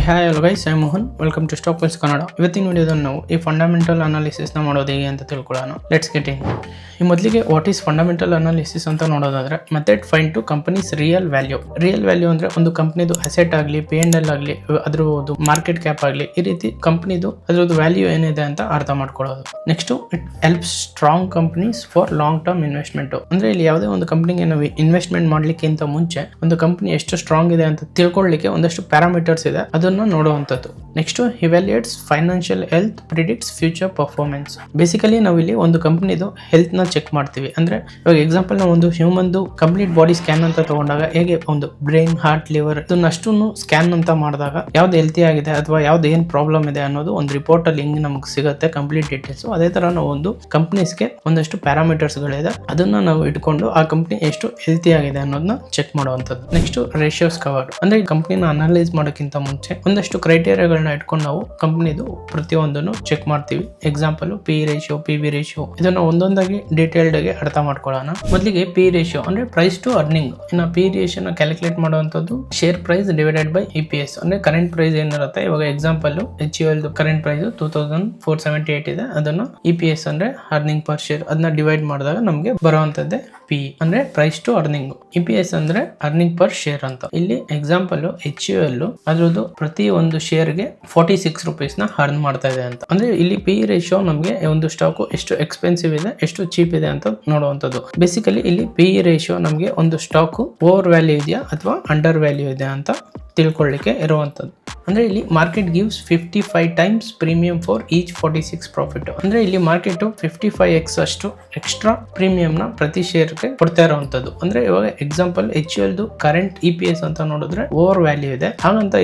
Hi hello guys, I Mohan. Welcome to stock pulse Kannada. ಇವತ್ತಿನ ವಿಡಿಯೋದಲ್ಲಿ ನಾವು ಈ ಫಂಡಮೆಂಟಲ್ ಅನಾಲಿಸಿಸ್ನ ಮಾಡೋದು ಹೇಗೆ ಅಂತ ತಿಳ್ಕೊಳ್ಳೋಣ. Let's get in. ಈ ಮೊದಲಿಗೆ ವಾಟ್ ಈಸ್ ಫಂಡಮೆಂಟಲ್ ಅನಾಲಿಸಿಸ್ ಅಂತ ನೋಡೋದಾದ್ರೆ, method find to companies real value. Real value ಅಂದ್ರೆ ಒಂದು ಕಂಪನಿದು ಅಸೆಟ್ ಆಗಲಿ, P&L ಆಗಲಿ, ಅದ್ರದ್ದು ಮಾರ್ಕೆಟ್ ಕ್ಯಾಪ್ ಆಗಲಿ, ಈ ರೀತಿ ಕಂಪನಿದು ಅದ್ರದ್ದು ವ್ಯಾಲ್ಯೂ ಏನಿದೆ ಅಂತ ಅರ್ಥ ಮಾಡ್ಕೊಳ್ಳೋದು. Next, it helps strong companies for long term investment. ಅಂದ್ರೆ ಇಲ್ಲಿ ಯಾವುದೇ ಒಂದು ಕಂಪನಿಗೆ ನಾವು ಇನ್ವೆಸ್ಟ್ಮೆಂಟ್ ಮಾಡ್ಲಿಕ್ಕಿಂತ ಮುಂಚೆ ಒಂದು ಕಂಪನಿ ಎಷ್ಟು ಸ್ಟ್ರಾಂಗ್ ಇದೆ ಅಂತ ತಿಳ್ಕೊಳ್ಳಿಕ್ಕೆ ಒಂದಷ್ಟು ಪ್ಯಾರಾಮೀಟರ್ಸ್ ಇದೆ, ಅದನ್ನ ನೋಡುವಂಥದ್ದು. Next, evaluates financial health, predicts future performance. Basically ನಾವು ಇಲ್ಲಿ ಒಂದು ಕಂಪನಿದು ಹೆಲ್ತ್ ನ ಚೆಕ್ ಮಾಡ್ತೀವಿ. ಅಂದ್ರೆ ಇವಾಗ ಎಕ್ಸಾಂಪಲ್ ನಾವು ಒಂದು ಹ್ಯೂಮನ್ದು ಕಂಪ್ಲೀಟ್ ಬಾಡಿ ಸ್ಕ್ಯಾನ್ ಅಂತ ತಗೊಂಡಾಗ ಹೇಗೆ ಒಂದು ಬ್ರೈನ್, ಹಾರ್ಟ್, ಲಿವರ್ ಇದನ್ನಷ್ಟು ಸ್ಕ್ಯಾನ್ ಅಂತ ಮಾಡಿದಾಗ ಯಾವ್ದು ಹೆಲ್ತಿ ಆಗಿದೆ ಅಥವಾ ಯಾವ್ದು ಏನ್ ಪ್ರಾಬ್ಲಮ್ ಇದೆ ಅನ್ನೋದು ಒಂದು ರಿಪೋರ್ಟ್ ಅಲ್ಲಿ ಹಿಂಗ್ ನಮಗೆ ಸಿಗುತ್ತೆ ಕಂಪ್ಲೀಟ್ ಡೀಟೇಲ್ಸ್. ಅದೇ ತರ ನಾವು ಒಂದು ಕಂಪನೀಸ್ಗೆ ಒಂದಷ್ಟು ಪ್ಯಾರಾಮೀಟರ್ಸ್ ಗಳಿದೆ, ಅದನ್ನ ನಾವು ಇಟ್ಕೊಂಡು ಆ ಕಂಪನಿ ಎಷ್ಟು ಹೆಲ್ತಿ ಆಗಿದೆ ಅನ್ನೋದನ್ನ ಚೆಕ್ ಮಾಡುವಂಥದ್ದು. Next, ratios covered. ಅಂದ್ರೆ ಈ ಕಂಪನಿನ ಅನಲೈಸ್ ಮಾಡೋಕ್ಕಿಂತ ಮುಂಚೆ ಒಂದಷ್ಟು ಕ್ರೈಟೇರಿಯಾಗಳನ್ನ ಇಟ್ಕೊಂಡು ನಾವು ಕಂಪನಿದು ಪ್ರತಿಯೊಂದನ್ನು ಚೆಕ್ ಮಾಡ್ತೀವಿ. Example P ratio, PB ratio, ಇದನ್ನ ಒಂದೊಂದಾಗಿ ಡೀಟೇಲ್ಡ್ ಆಗಿ ಅರ್ಥ ಮಾಡ್ಕೊಳ್ಳೋಣ. ಮೊದಲಿಗೆ ಪಿ ರೇಷಿಯೋ ಅಂದ್ರೆ ಪ್ರೈಸ್ ಟು ಅರ್ನಿಂಗ್. ಇನ್ನು ಪಿ ರೇಷಿಯೋನ ಕ್ಯಾಲ್ಕುಲೇಟ್ ಮಾಡುವಂತದ್ದು share price divided by EPS. ಅಂದ್ರೆ ಕರೆಂಟ್ ಪ್ರೈಸ್ ಏನಿರುತ್ತೆ, ಇವಾಗ ಎಕ್ಸಾಂಪಲ್ HUL ಕರೆಂಟ್ ಪ್ರೈಸ್ 2478 ಇದೆ, ಅದನ್ನ EPS ಅಂದ್ರೆ ಅರ್ನಿಂಗ್ ಪರ್ ಶೇರ್, ಅದನ್ನ ಡಿವೈಡ್ ಮಾಡಿದಾಗ ನಮಗೆ ಬರುವಂತದ್ದೇ ಪಿ ಅಂದ್ರೆ ಪ್ರೈಸ್ ಟು ಅರ್ನಿಂಗ್. EPS ಅಂದ್ರೆ ಅರ್ನಿಂಗ್ ಪರ್ ಶೇರ್ ಅಂತ. ಇಲ್ಲಿ ಎಕ್ಸಾಂಪಲ್ HUL ಅದ್ರದ್ದು ಪ್ರತಿ ಒಂದು ಶೇರ್ಗೆ 46 ರೂಪೀಸ್ ನ ಅರ್ನ್ ಮಾಡ್ತಾ ಇದೆ ಅಂತ. ಅಂದ್ರೆ ಇಲ್ಲಿ ಪಿ ರೇಷಿಯೋ ನಮಗೆ ಒಂದು ಸ್ಟಾಕ್ ಎಷ್ಟು ಎಕ್ಸ್ಪೆನ್ಸಿವ್ ಇದೆ, ಎಷ್ಟು ಚೀಪ್ ಇದೆ ಅಂತ ನೋಡುವಂತದ್ದು. ಬೇಸಿಕಲಿ ಇಲ್ಲಿ ಪಿ ರೇಷಿಯೋ ನಮಗೆ ಒಂದು ಸ್ಟಾಕ್ ಓವರ್ ವ್ಯಾಲ್ಯೂ ಇದೆಯಾ ಅಥವಾ ಅಂಡರ್ ವ್ಯಾಲ್ಯೂ ಇದೆ ಅಂತ ತಿಳ್ಕೊಳ್ಳಿಕ್ಕೆ ಇರುವಂತದ್ದು. ಅಂದ್ರೆ ಇಲ್ಲಿ market gives 55 times premium for each 46 profit. ಅಂದ್ರೆ ಇಲ್ಲಿ ಮಾರ್ಕೆಟ್ 55x ಅಷ್ಟು ಎಕ್ಸ್ಟ್ರಾ ಪ್ರೀಮಿಯಂ ನ ಪ್ರತಿ ಶೇರ್ಗೆ ಕೊಡ್ತಾ ಇರುವಂತದ್ದು. ಅಂದ್ರೆ ಇವಾಗ ಎಕ್ಸಾಂಪಲ್ HUL ಕರೆಂಟ್ EPS ಅಂತ ನೋಡಿದ್ರೆ ಓವರ್ ವ್ಯಾಲ್ಯೂ ಇದೆ, ಹಾಗಂತ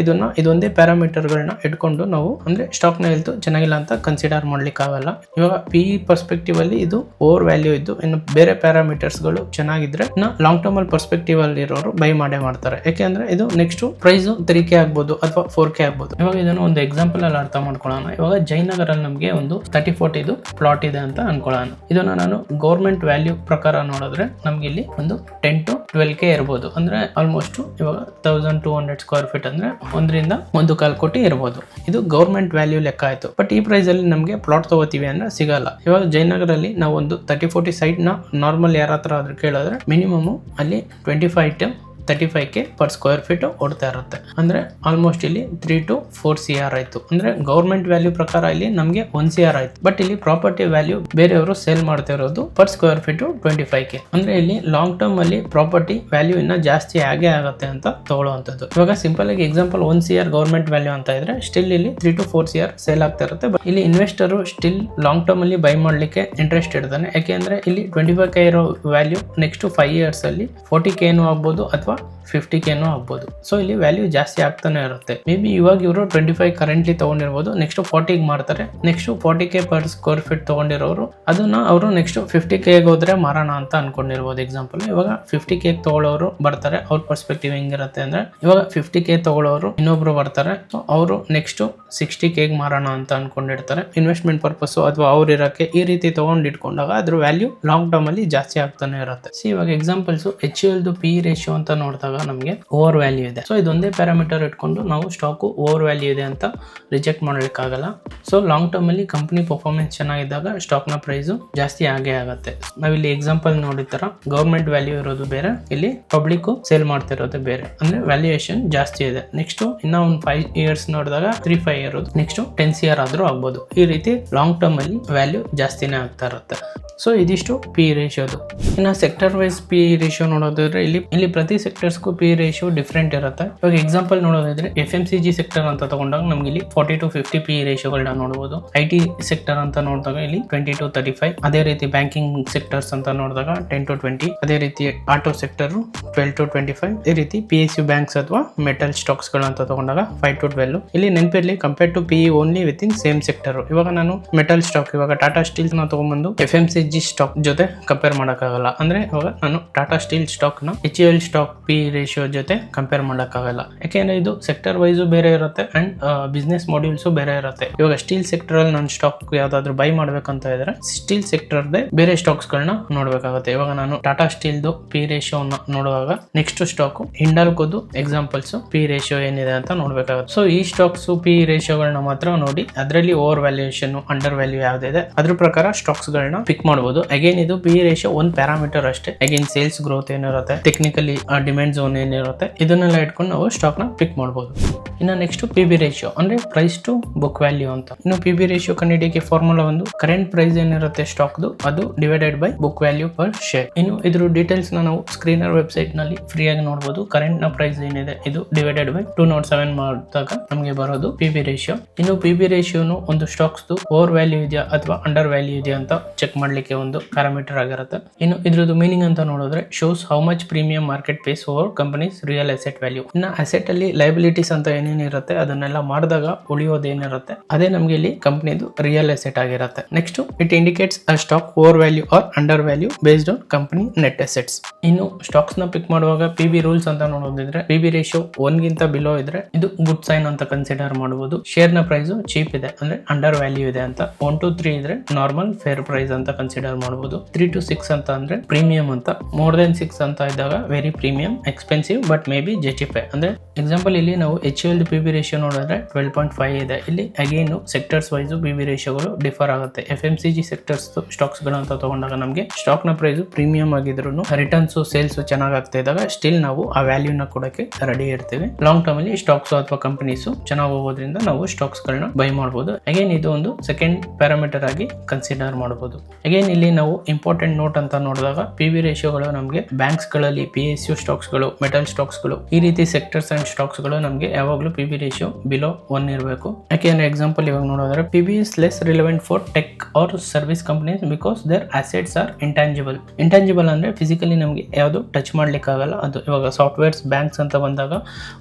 ಇದೊಂದೇ ಪ್ಯಾರಾಮೀಟರ್ ಗಳನ್ನ ಇಟ್ಕೊಂಡು ನಾವು ಅಂದ್ರೆ ಸ್ಟಾಕ್ ನ ಹೆಲ್ತ್ ಚೆನ್ನಾಗಿಲ್ಲ ಅಂತ ಕನ್ಸಿಡರ್ ಮಾಡ್ಲಿಕ್ಕೆ ಆಗಲ್ಲ. ಇವಾಗ PE ಪರ್ಸ್ಪೆಕ್ಟಿವ್ ಅಲ್ಲಿ ಇದು ಓವರ್ ವ್ಯಾಲ್ಯೂ ಇದ್ದು, ಇನ್ನು ಬೇರೆ ಪ್ಯಾರಾಮೀಟರ್ಸ್ ಗಳು ಚೆನ್ನಾಗಿದ್ರೆ ಲಾಂಗ್ ಟರ್ಮ್ ಅಲ್ಲಿ ಪರ್ಸ್ಪೆಕ್ಟಿವ್ ಅಲ್ಲಿ ಇರೋರು ಬೈ ಮಾಡ್ತಾರೆ. ಯಾಕೆಂದ್ರೆ ಇದು ನೆಕ್ಸ್ಟ್ ಪ್ರೈಸ್ 3K ಆಗ್ಬೋದು ಅಥವಾ 4K ಆಗ್ಬೋದು. ಇವಾಗ ಇದನ್ನು ಒಂದು ಎಕ್ಸಾಂಪಲ್ ಅಲ್ಲಿ ಅರ್ಥ ಮಾಡ್ಕೊಳ್ಳೋಣ. ಇವಾಗ ಜಯನಗರ್ ಅಲ್ಲಿ ನಮಗೆ ಒಂದು 30-40 ಇದು ಪ್ಲಾಟ್ ಇದೆ ಅಂತ ಅನ್ಕೊಳ್ಳೋಣ. ಇದನ್ನ ನಾನು ಗೌರ್ಮೆಂಟ್ ವ್ಯಾಲ್ಯೂ ಪ್ರಕಾರ ನೋಡಿದ್ರೆ ನಮ್ಗೆ ಇಲ್ಲಿ ಒಂದು 10 to 12K ಇರ್ಬೋದು. ಅಂದ್ರೆ ಆಲ್ಮೋಸ್ಟ್ ಇವಾಗ 1200 ಸ್ಕ್ವೇರ್ ಫೀಟ್ ಅಂದ್ರೆ 1.25 ಕೋಟಿ ಇರ್ಬೋದು. ಇದು ಗೌರ್ಮೆಂಟ್ ವ್ಯಾಲ್ಯೂ ಲೆಕ್ಕ ಆಯ್ತು. ಬಟ್ ಈ ಪ್ರೈಸ್ ಅಲ್ಲಿ ನಮಗೆ ಪ್ಲಾಟ್ ತಗೋತೀವಿ ಅಂದ್ರೆ ಸಿಗಲ್ಲ. ಇವಾಗ ಜಯನಗರ್ ಅಲ್ಲಿ ನಾವು ಒಂದು 30-40 ಸೈಟ್ ನ ನಾರ್ಮಲ್ ಯಾರ ಹತ್ರ ಆದ್ರೂ ಕೇಳಿದ್ರೆ ಮಿನಿಮಮ್ ಅಲ್ಲಿ 25 to 35K per square feet ಓಡ್ತಾ ಇರುತ್ತೆ. ಅಂದ್ರೆ ಆಲ್ಮೋಸ್ಟ್ ಇಲ್ಲಿ 3 to 4 CR ಆಯ್ತು. ಅಂದ್ರೆ ಗೌರ್ಮೆಂಟ್ ವ್ಯಾಲ್ಯೂ ಪ್ರಕಾರ ಇಲ್ಲಿ ನಮಗೆ 1 CR ಆಯ್ತು. ಬಟ್ ಇಲ್ಲಿ ಪ್ರಾಪರ್ಟಿ ವ್ಯಾಲ್ಯೂ ಬೇರೆಯವರು ಸೇಲ್ ಮಾಡ್ತಾ ಇರೋದು ಪರ್ ಸ್ಕ್ವೇರ್ ಫೀಟ್ 25K. ಅಂದ್ರೆ ಇಲ್ಲಿ ಲಾಂಗ್ ಟರ್ಮ್ ಅಲ್ಲಿ ಪ್ರಾಪರ್ಟಿ ವ್ಯಾಲ್ಯೂ ಇನ್ನ ಜಾಸ್ತಿ ಆಗೇ ಆಗುತ್ತೆ ಅಂತ ತಗೊಳ್ಳುವಂತದ್ದು. ಇವಾಗ ಸಿಂಪಲ್ ಆಗಿ ಎಕ್ಸಾಂಪಲ್ 1 CR ಗೌರ್ಮೆಂಟ್ ವ್ಯಾಲ್ಯೂ ಅಂತ ಇದ್ರೆ ಸ್ಟಿಲ್ ಇಲ್ಲಿ 3 to 4 CR ಸೇಲ್ ಆಗ್ತಾ ಇರುತ್ತೆ. ಬಟ್ ಇಲ್ಲಿ ಇನ್ವೆಸ್ಟರ್ ಸ್ಟಿಲ್ ಲಾಂಗ್ ಟರ್ಮ್ ಅಲ್ಲಿ ಬೈ ಮಾಡ್ಲಿಕ್ಕೆ ಇಂಟ್ರೆಸ್ಟ್ ಇಡ್ತಾನೆ. ಯಾಕೆಂದ್ರೆ ಇಲ್ಲಿ 25K ಇರೋ ವ್ಯಾಲ್ಯೂ ನೆಕ್ಸ್ಟ್ 5 years ಅಲ್ಲಿ 40K ಆಗ್ಬೋದು ಅಥವಾ 50K ಆಗ್ಬೋದು. ಸೊ ಇಲ್ಲಿ ವ್ಯಾಲ್ಯೂ ಜಾಸ್ತಿ ಆಗ್ತಾನೆ ಇರುತ್ತೆ. ಮೇ ಬಿ ಇವಾಗ ಇವರು 25 ಕರೆಂಟ್ಲಿ ತಗೊಂಡಿರ್ಬೋದು, ನೆಕ್ಸ್ಟ್ 40 ಮಾಡ್ತಾರೆ. Next 40K per square feet ತಗೊಂಡಿರೋರು ಅದನ್ನ ಅವರು ನೆಕ್ಸ್ಟ್ 50K ಹೋದ್ರೆ ಮಾರೋಣ ಅಂತ ಅನ್ಕೊಂಡಿರ್ಬೋದು. ಎಕ್ಸಾಂಪಲ್ ಇವಾಗ 50K ತಗೊಳ್ಳೋರು ಬರ್ತಾರೆ, ಅವ್ರ ಪರ್ಸ್ಪೆಕ್ಟಿವ್ ಹೆಂಗಿರುತ್ತೆ ಅಂದ್ರೆ ಇವಾಗ 50K ತಗೊಳ್ಳೋರು ಇನ್ನೊಬ್ರು ಬರ್ತಾರೆ, ಅವರು ನೆಕ್ಸ್ಟ್ 60K ಮಾರೋಣ ಅಂತ ಅನ್ಕೊಂಡಿರ್ತಾರೆ. ಇನ್ವೆಸ್ಟ್ಮೆಂಟ್ ಪರ್ಪಸ್ ಅಥವಾ ಅವ್ರು ಇರಕ್ಕೆ ಈ ರೀತಿ ತಗೊಂಡಿಟ್ಕೊಂಡಾಗ ಅದ್ರ ವ್ಯಾಲ್ಯೂ ಲಾಂಗ್ ಟರ್ಮ್ ಅಲ್ಲಿ ಜಾಸ್ತಿ ಆಗ್ತಾನೆ ಇರುತ್ತೆ. ಇವಾಗ ಎಕ್ಸಾಂಪಲ್ಸ್ HUL ಪಿ ರೇಷಿಯೋ ಅಂತ ನೋಡಿದಾಗ ನಮಗೆ ಓವರ್ ವ್ಯಾಲ್ಯೂ ಇದೆ. ಸೊ ಇದೊಂದೇ ಪ್ಯಾರಾಮೀಟರ್ ಇಟ್ಕೊಂಡು ನಾವು ಸ್ಟಾಕ್ ಓವರ್ ವ್ಯಾಲ್ಯೂ ಇದೆ ಅಂತ ರಿಜೆಕ್ಟ್ ಮಾಡ್ಲಿಕ್ಕಾಗಲ್ಲ. ಸೊ ಲಾಂಗ್ ಟರ್ಮ್ ಅಲ್ಲಿ ಕಂಪನಿ ಪರ್ಫಾರ್ಮೆನ್ಸ್ ಚೆನ್ನಾಗಿದ್ದಾಗ ಸ್ಟಾಕ್ ನ ಪ್ರೈಸ್ ಜಾಸ್ತಿ ಆಗೇ ಆಗುತ್ತೆ. ನಾವಿಲ್ಲಿ ಎಕ್ಸಾಂಪಲ್ ನೋಡಿತರ ಗವರ್ಮೆಂಟ್ ವ್ಯಾಲ್ಯೂ ಇರೋದು ಬೇರೆ, ಇಲ್ಲಿ ಪಬ್ಲಿಕ್ ಸೇಲ್ ಮಾಡ್ತಿರೋದು ಬೇರೆ. ಅಂದ್ರೆ ವ್ಯಾಲ್ಯೂಯೇಷನ್ ಜಾಸ್ತಿ ಇದೆ. ನೆಕ್ಸ್ಟ್ ಇನ್ನ ಒಂದು 5 years ನೋಡಿದಾಗ 3-5 ಇರೋದು ನೆಕ್ಸ್ಟ್ 10 CR ಆದ್ರೂ ಆಗ್ಬೋದು. ಈ ರೀತಿ ಲಾಂಗ್ ಟರ್ಮ್ ಅಲ್ಲಿ ವ್ಯಾಲ್ಯೂ ಜಾಸ್ತಿನೇ ಆಗ್ತಾ ಇರುತ್ತೆ. ಸೊ ಇದಿಷ್ಟು ಪಿ ರೇಷಿಯೋದು. ಇನ್ನು ಸೆಕ್ಟರ್ ವೈಸ್ ಪಿ ರೇಷಿಯೋ ನೋಡೋದಾದ್ರೆ ಇಲ್ಲಿ ಪ್ರತಿ ಸೆಕ್ಟರ್ಸ್ಗೂ ಪಿ ರೇಷಿಯೋ ಡಿಫ್ರೆಂಟ್ ಇರುತ್ತೆ. ಇವಾಗ ಎಕ್ಸಾಂಪಲ್ ನೋಡೋದಾದ್ರೆ FMCG ಸೆಕ್ಟರ್ ಅಂತ ತಗೊಂಡಾಗ ನಮ್ಗೆ ಇಲ್ಲಿ 40 to 50 ಪಿ ರೇಷಿಯೋಗಳನ್ನ ನೋಡಬಹುದು. IT ಸೆಕ್ಟರ್ ಅಂತ ನೋಡಿದಾಗ ಇಲ್ಲಿ 20 to 35. ಅದೇ ರೀತಿ ಬ್ಯಾಂಕಿಂಗ್ ಸೆಕ್ಟರ್ಸ್ ಅಂತ ನೋಡಿದಾಗ 10 to 20. ಅದೇ ರೀತಿ ಆಟೋ ಸೆಕ್ಟರ್ 12 to 25. ಅದೇ ರೀತಿ PSU ಬ್ಯಾಂಕ್ಸ್ ಅಥವಾ ಮೆಟಲ್ ಸ್ಟಾಕ್ಸ್ ಗಳು ಅಂತ ತಗೊಂಡಾಗ 5 to 12. ಇಲ್ಲಿ ನೆನಪಿರ್ಲಿ compare to PE only with in same sector. ಇವಾಗ ನಾನು ಮೆಟಲ್ ಸ್ಟಾಕ್ ಇವಾಗ ಟಾಟಾ ಸ್ಟೀಲ್ ನ ತಗೊಂಡ್ಬಂದು FMCG FMCG ಸ್ಟಾಕ್ ಜೊತೆ ಕಂಪೇರ್ ಮಾಡೋಕ್ಕಾಗಲ್ಲ. ಅಂದ್ರೆ ಇವಾಗ ನಾನು ಟಾಟಾ ಸ್ಟೀಲ್ ಸ್ಟಾಕ್ ನ HUL ಸ್ಟಾಕ್ P ರೇಷಿಯೋ ಜೊತೆ ಕಂಪೇರ್ ಮಾಡೋಕ್ಕಾಗಲ್ಲ. ಯಾಕೆಂದ್ರೆ ಇದು ಸೆಕ್ಟರ್ ವೈಸು ಬೇರೆ ಇರುತ್ತೆ ಅಂಡ್ ಬಿಸ್ನೆಸ್ ಮಾಡ್ಯೂಲ್ಸ್ ಬೇರೆ ಇರುತ್ತೆ. ಇವಾಗ ಸ್ಟೀಲ್ ಸೆಕ್ಟರ್ ಅಲ್ಲಿ ನಾನು ಸ್ಟಾಕ್ ಯಾವ್ದಾದ್ರು ಬೈ ಮಾಡ್ಬೇಕಂತ ಇದ್ರೆ ಸ್ಟೀಲ್ ಸೆಕ್ಟರ್ ಬೇರೆ ಸ್ಟಾಕ್ಸ್ ಗಳನ್ನ ನೋಡ್ಬೇಕಾಗುತ್ತೆ. ಇವಾಗ ನಾನು ಟಾಟಾ ಸ್ಟೀಲ್ P ರೇಷಿಯೋ ನೋಡುವಾಗ ನೆಕ್ಸ್ಟ್ ಸ್ಟಾಕ್ ಹಿಂಡಾಲ್ಕೋದು ಎಕ್ಸಾಂಪಲ್ಸ್ P ರೇಷಿಯೋ ಏನಿದೆ ಅಂತ ನೋಡ್ಬೇಕಾಗುತ್ತೆ. ಸೊ ಈ ಸ್ಟಾಕ್ಸ್ P ರೇಷಿಯೋಗಳನ್ನ ಮಾತ್ರ ನೋಡಿ ಅದರಲ್ಲಿ ಓವರ್ ವ್ಯಾಲ್ಯೂಯೇಷನ್ ಅಂಡರ್ ವ್ಯಾಲ್ಯೂ ಯಾವ್ದಿದೆ ಅದ್ರ ಪ್ರಕಾರ ಸ್ಟಾಕ್ಸ್ ಗಳನ್ನ ಪಿಕ್ ಮಾಡಬಹುದು. ಅಗೇನ್ ಇದು P ರೇಷಿಯೋ ಒಂದು ಪ್ಯಾರಾಮೀಟರ್ ಅಷ್ಟೇ. ಅಗೇನ್ ಸೇಲ್ಸ್ ಗ್ರೋತ್ ಏನಿರುತ್ತೆ, ಟೆಕ್ನಿಕಲಿ ಡಿಮ್ಯಾಂಡ್ ಝೋನ್ ಏನಿರುತ್ತೆ, ಇದನ್ನೆಲ್ಲ ಇಟ್ಕೊಂಡು ನಾವು ಸ್ಟಾಕ್ ನ ಪಿಕ್ ಮಾಡಬಹುದು. ಇನ್ನು ನೆಕ್ಸ್ಟ್ PB ರೇಷಿಯೋ ಅಂದ್ರೆ ಪ್ರೈಸ್ ಟು ಬುಕ್ ವ್ಯಾಲ್ಯೂ ಅಂತ. ಇನ್ನು PB ರೇಷಿಯೋ ಕಂಡುಹಿಡಿಯಕ್ಕೆ ಫಾರ್ಮುಲಾ ಒಂದು ಕರೆಂಟ್ ಪ್ರೈಸ್ ಏನಿರುತ್ತೆ ಸ್ಟಾಕ್ ಅದು divided by book value per share. ಇನ್ನು ಇದ್ರ ಡೀಟೇಲ್ಸ್ ನಾವು ಸ್ಕ್ರೀನರ್ ವೆಬ್ಸೈಟ್ ನಲ್ಲಿ ಫ್ರೀ ಆಗಿ ನೋಡಬಹುದು. ಕರೆಂಟ್ ನ ಪ್ರೈಸ್ ಏನಿದೆ ಇದು ಡಿವೈಡೆಡ್ ಬೈ 207 ಮಾಡಿದಾಗ ನಮಗೆ ಬರೋದು PB ರೇಷಿಯೋ. ಇನ್ನು PB ರೇಷಿಯೋನು ಒಂದು ಸ್ಟಾಕ್ಸ್ ಓವರ್ ವ್ಯಾಲ್ಯೂ ಇದೆಯಾ ಅಥವಾ ಅಂಡರ್ ವ್ಯಾಲ್ಯೂ ಇದೆಯಾ ಅಂತ ಚೆಕ್ ಮಾಡ್ಲಿಕ್ಕೆ ಒಂದು ಪ್ಯಾರಾಮೀಟರ್ ಆಗಿರುತ್ತೆ. ಇನ್ನು ಇದ್ರದ್ದು ಮೀನಿಂಗ್ ಅಂತ ನೋಡಿದ್ರೆ shows how much premium market pays over companies real asset value. ಇನ್ನು ಅಸೆಟ್ ಅಲ್ಲಿ ಲಯಬಿಲಿಟೀಸ್ ಅಂತ ಏನೇನಿರುತ್ತೆ ಅದನ್ನೆಲ್ಲ ಮಾಡಿದಾಗ ಉಳಿಯೋದೇನಿರುತ್ತೆ ಅದೇ ನಮ್ಗೆ ಇಲ್ಲಿ ಕಂಪನಿದು ರಿಯಲ್ ಅಸೆಟ್ ಆಗಿರುತ್ತೆ. Next it indicates a stock over value or under value based on company net assets. ಇನ್ನು ಸ್ಟಾಕ್ಸ್ ನ ಪಿಕ್ ಮಾಡುವಾಗ PB ರೂಲ್ಸ್ ಅಂತ ನೋಡೋದಿದ್ರೆ PB ರೇಷಿಯೋ 1 ಗಿಂತ ಬಿಲೋ ಇದ್ರೆ ಇದು ಗುಡ್ ಸೈನ್ ಅಂತ ಕನ್ಸಿಡರ್ ಮಾಡಬಹುದು. ಶೇರ್ ನ ಪ್ರೈಸ್ ಚೀಪ್ ಇದೆ ಅಂದ್ರೆ ಅಂಡರ್ ವ್ಯಾಲ್ಯೂ ಇದೆ ಅಂತ. 1 to 3 ಇದ್ರೆ ನಾರ್ಮಲ್ ಫೇರ್ ಪ್ರೈಸ್ ಅಂತ ಕನ್ಸಿಡರ್ ಮಾಡಬಹುದು. 3 to 6 ಅಂತ ಅಂದ್ರೆ ಪ್ರೀಮಿಯಂ ಅಂತ. ಮೋರ್ ದೆನ್ 6 ಅಂತ ಇದ್ದಾಗ very premium, expensive but may be justify. ಅಂದ್ರೆ ಎಕ್ಸಾಂಪಲ್ ಇಲ್ಲಿ ನಾವು HUL PB ರೇಷಿಯೋ ನೋಡಿದ್ರೆ 12.5 ಇದೆ. ಇಲ್ಲಿ ಅಗೇನ್ ಸೆಕ್ಟರ್ಸ್ ವೈಸ್ PB ರೇಷಿಯೋಗಳು ಡಿಫರ್ ಆಗುತ್ತೆ. FMCG ಸೆಕ್ಟರ್ಸ್ ಸ್ಟಾಕ್ಸ್ ಗಳು ಅಂತ ತಗೊಂಡಾಗ ನಮಗೆ ಸ್ಟಾಕ್ ನ ಪ್ರೈಸ್ ಪ್ರೀಮಿಯಂ ಆಗಿದ್ರು ರಿಟರ್ನ್ಸ್ ಸೇಲ್ಸ್ ಚೆನ್ನಾಗಿ ಆಗ್ತಾ ಇದ್ದಾಗ ಸ್ಟಿಲ್ ನಾವು ಆ ವ್ಯಾಲ್ಯೂ ನ ಕೊಡಕ್ಕೆ ರೆಡಿ ಇರ್ತೀವಿ. ಲಾಂಗ್ ಟರ್ಮ್ ಅಲ್ಲಿ ಸ್ಟಾಕ್ಸ್ ಅಥವಾ ಕಂಪನೀಸ್ ಚೆನ್ನಾಗಿ ಹೋಗೋದ್ರಿಂದ ನಾವು ಸ್ಟಾಕ್ಸ್ ಗಳನ್ನ ಬೈ ಮಾಡಬಹುದು. ಅಗೇನ್ ಇದು ಒಂದು ಸೆಕೆಂಡ್ ಪ್ಯಾರಾಮೀಟರ್ ಆಗಿ ಕನ್ಸಿಡರ್ ಮಾಡಬಹುದು. ಅಗೇನ್ ಇಲ್ಲಿ ನಾವು ಇಂಪಾರ್ಟೆಂಟ್ ನೋಟ್ ಅಂತ ನೋಡಿದಾಗ PB ರೇಷಿಯೋಗಳು ನಮಗೆ ಬ್ಯಾಂಕ್ಸ್ ಗಳಲ್ಲಿ PSU ಸ್ಟಾಕ್ಸ್ ಗಳು, ಮೆಟಲ್ ಸ್ಟಾಕ್ಸ್ ಗಳು, ಈ ರೀತಿ ಸೆಕ್ಟರ್ಸ್ ಅಂಡ್ ಸ್ಟಾಕ್ಸ್ ಗಳು ನಮಗೆ ಯಾವಾಗಲೂ PB ರೇಷಿಯೋ ಬಿಲೋ 1 ಇರಬೇಕು. ಯಾಕೆಂದ್ರೆ ಎಕ್ಸಾಂಪಲ್ ಇವಾಗ ನೋಡೋದ್ರೆ PB is less relevant for tech or service companies because their assets are intangible. Intangible ಅಂದ್ರೆ ಫಿಸಿಕಲಿ ನಮಗೆ ಯಾವುದು ಟಚ್ ಮಾಡ್ಲಿಕ್ಕೆ ಆಗಲ್ಲ. ಅದು ಇವಾಗ ಸಾಫ್ಟ್ವೇರ್ಸ್ ಬ್ಯಾಂಕ್ಸ್ ಅಂತ ಬಂದಾಗ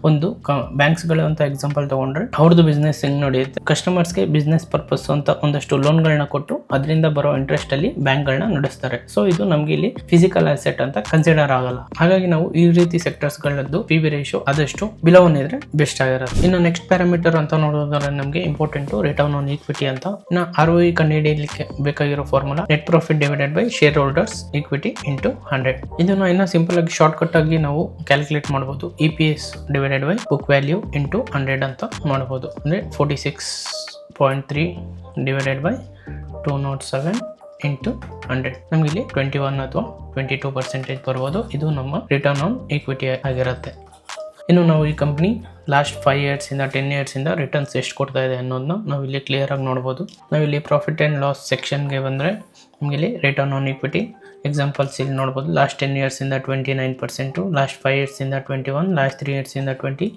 ಒಂದು ಬ್ಯಾಂಕ್ಸ್ ಗಳು ಅಂತ ಎಕ್ಸಾಂಪಲ್ ತಗೊಂಡ್ರೆ ಅವ್ರದ್ದು ಬಿಸ್ನೆಸ್ ಹೆಂಗ್ ನಡೆಯುತ್ತೆ, ಕಸ್ಟಮರ್ಸ್ಗೆ ಬಿಸ್ನೆಸ್ ಪರ್ಪಸ್ ಅಂತ ಒಂದಷ್ಟು ಲೋನ್ ಗಳನ್ನ ಕೊಟ್ಟು ಅದರಿಂದ ಬರೋ ಇಂಟ್ರೆಸ್ಟ್ ಅಲ್ಲಿ ಬ್ಯಾಂಕ್ ಗಳನ್ನ ನಡೆಸ್ತಾರೆ. ಸೊ ಇದು ನಮ್ಗೆ ಇಲ್ಲಿ ಫಿಸಿಕಲ್ ಅಸೆಟ್ ಅಂತ ಕನ್ಸಿಡರ್ ಆಗಲ್ಲ. ಹಾಗಾಗಿ ನಾವು ಈ ರೀತಿ ಸೆಕ್ಟರ್ಸ್ ಗಳದ್ದು PB ರೇಷಿಯೋ ಆದಷ್ಟು ಬಿಲೋ 1 ಇದ್ರೆ ಬೆಸ್ಟ್ ಆಗಿರುತ್ತೆ. ಇನ್ನು ನೆಕ್ಸ್ಟ್ ಪ್ಯಾರಾಮೀಟರ್ ಅಂತ ನೋಡೋದಾದ್ರೆ ನಮಗೆ ಇಂಪಾರ್ಟೆಂಟ್ ರಿಟರ್ನ್ ಆನ್ ಈಕ್ವಿಟಿ ಅಂತ. ಇನ್ನು ROE ಕಂಡುಹಿಡಿಯಲಿಕ್ಕೆ ಬೇಕಾಗಿರೋ formula net profit divided by share holders equity into 100. ಇದನ್ನ ಇನ್ನ ಸಿಂಪಲ್ ಆಗಿ ಶಾರ್ಟ್ ಕಟ್ ಆಗಿ ನಾವು ಕ್ಯಾಲ್ಕುಲೇಟ್ ಮಾಡಬಹುದು. EPS divided by book value into 100 ಅಂತ ಮಾಡಬಹುದು. ಅಂದ್ರೆ 46.3 ಡಿವೈಡೆಡ್ ಬೈ 207 ಇಂಟು 100 ನಮ್ಗೆ ಇಲ್ಲಿ 21 ಅಥವಾ 22% ಬರ್ಬೋದು. ಇದು ನಮ್ಮ ರಿಟರ್ನ್ ಆನ್ ಈಕ್ವಿಟಿ ಆಗಿರುತ್ತೆ. ಇನ್ನು ನಾವು ಈ ಕಂಪ್ನಿ ಲಾಸ್ಟ್ 5 years ಇಂದ 10 years ಇಂದ ರಿಟರ್ನ್ಸ್ ಎಷ್ಟು ಕೊಡ್ತಾ ಇದೆ ಅನ್ನೋದನ್ನ ನಾವು ಇಲ್ಲಿ ಕ್ಲಿಯರ್ ಆಗಿ ನೋಡ್ಬೋದು. ನಾವಿಲ್ಲಿ ಪ್ರಾಫಿಟ್ ಆ್ಯಂಡ್ ಲಾಸ್ ಸೆಕ್ಷನ್ಗೆ ಬಂದರೆ ನಮಗೆ ಇಲ್ಲಿ ರಿಟರ್ನ್ ಆನ್ ಈಕ್ವಿಟಿ ಎಕ್ಸಾಂಪಲ್ಸ್ ಇಲ್ಲಿ ನೋಡ್ಬೋದು. ಲಾಸ್ಟ್ 10 years ಇಂದ 29%, ಲಾಸ್ಟ್ 5 years ಇಂದ 21, ಲಾಸ್ಟ್ 3 years ಇಂದ 20,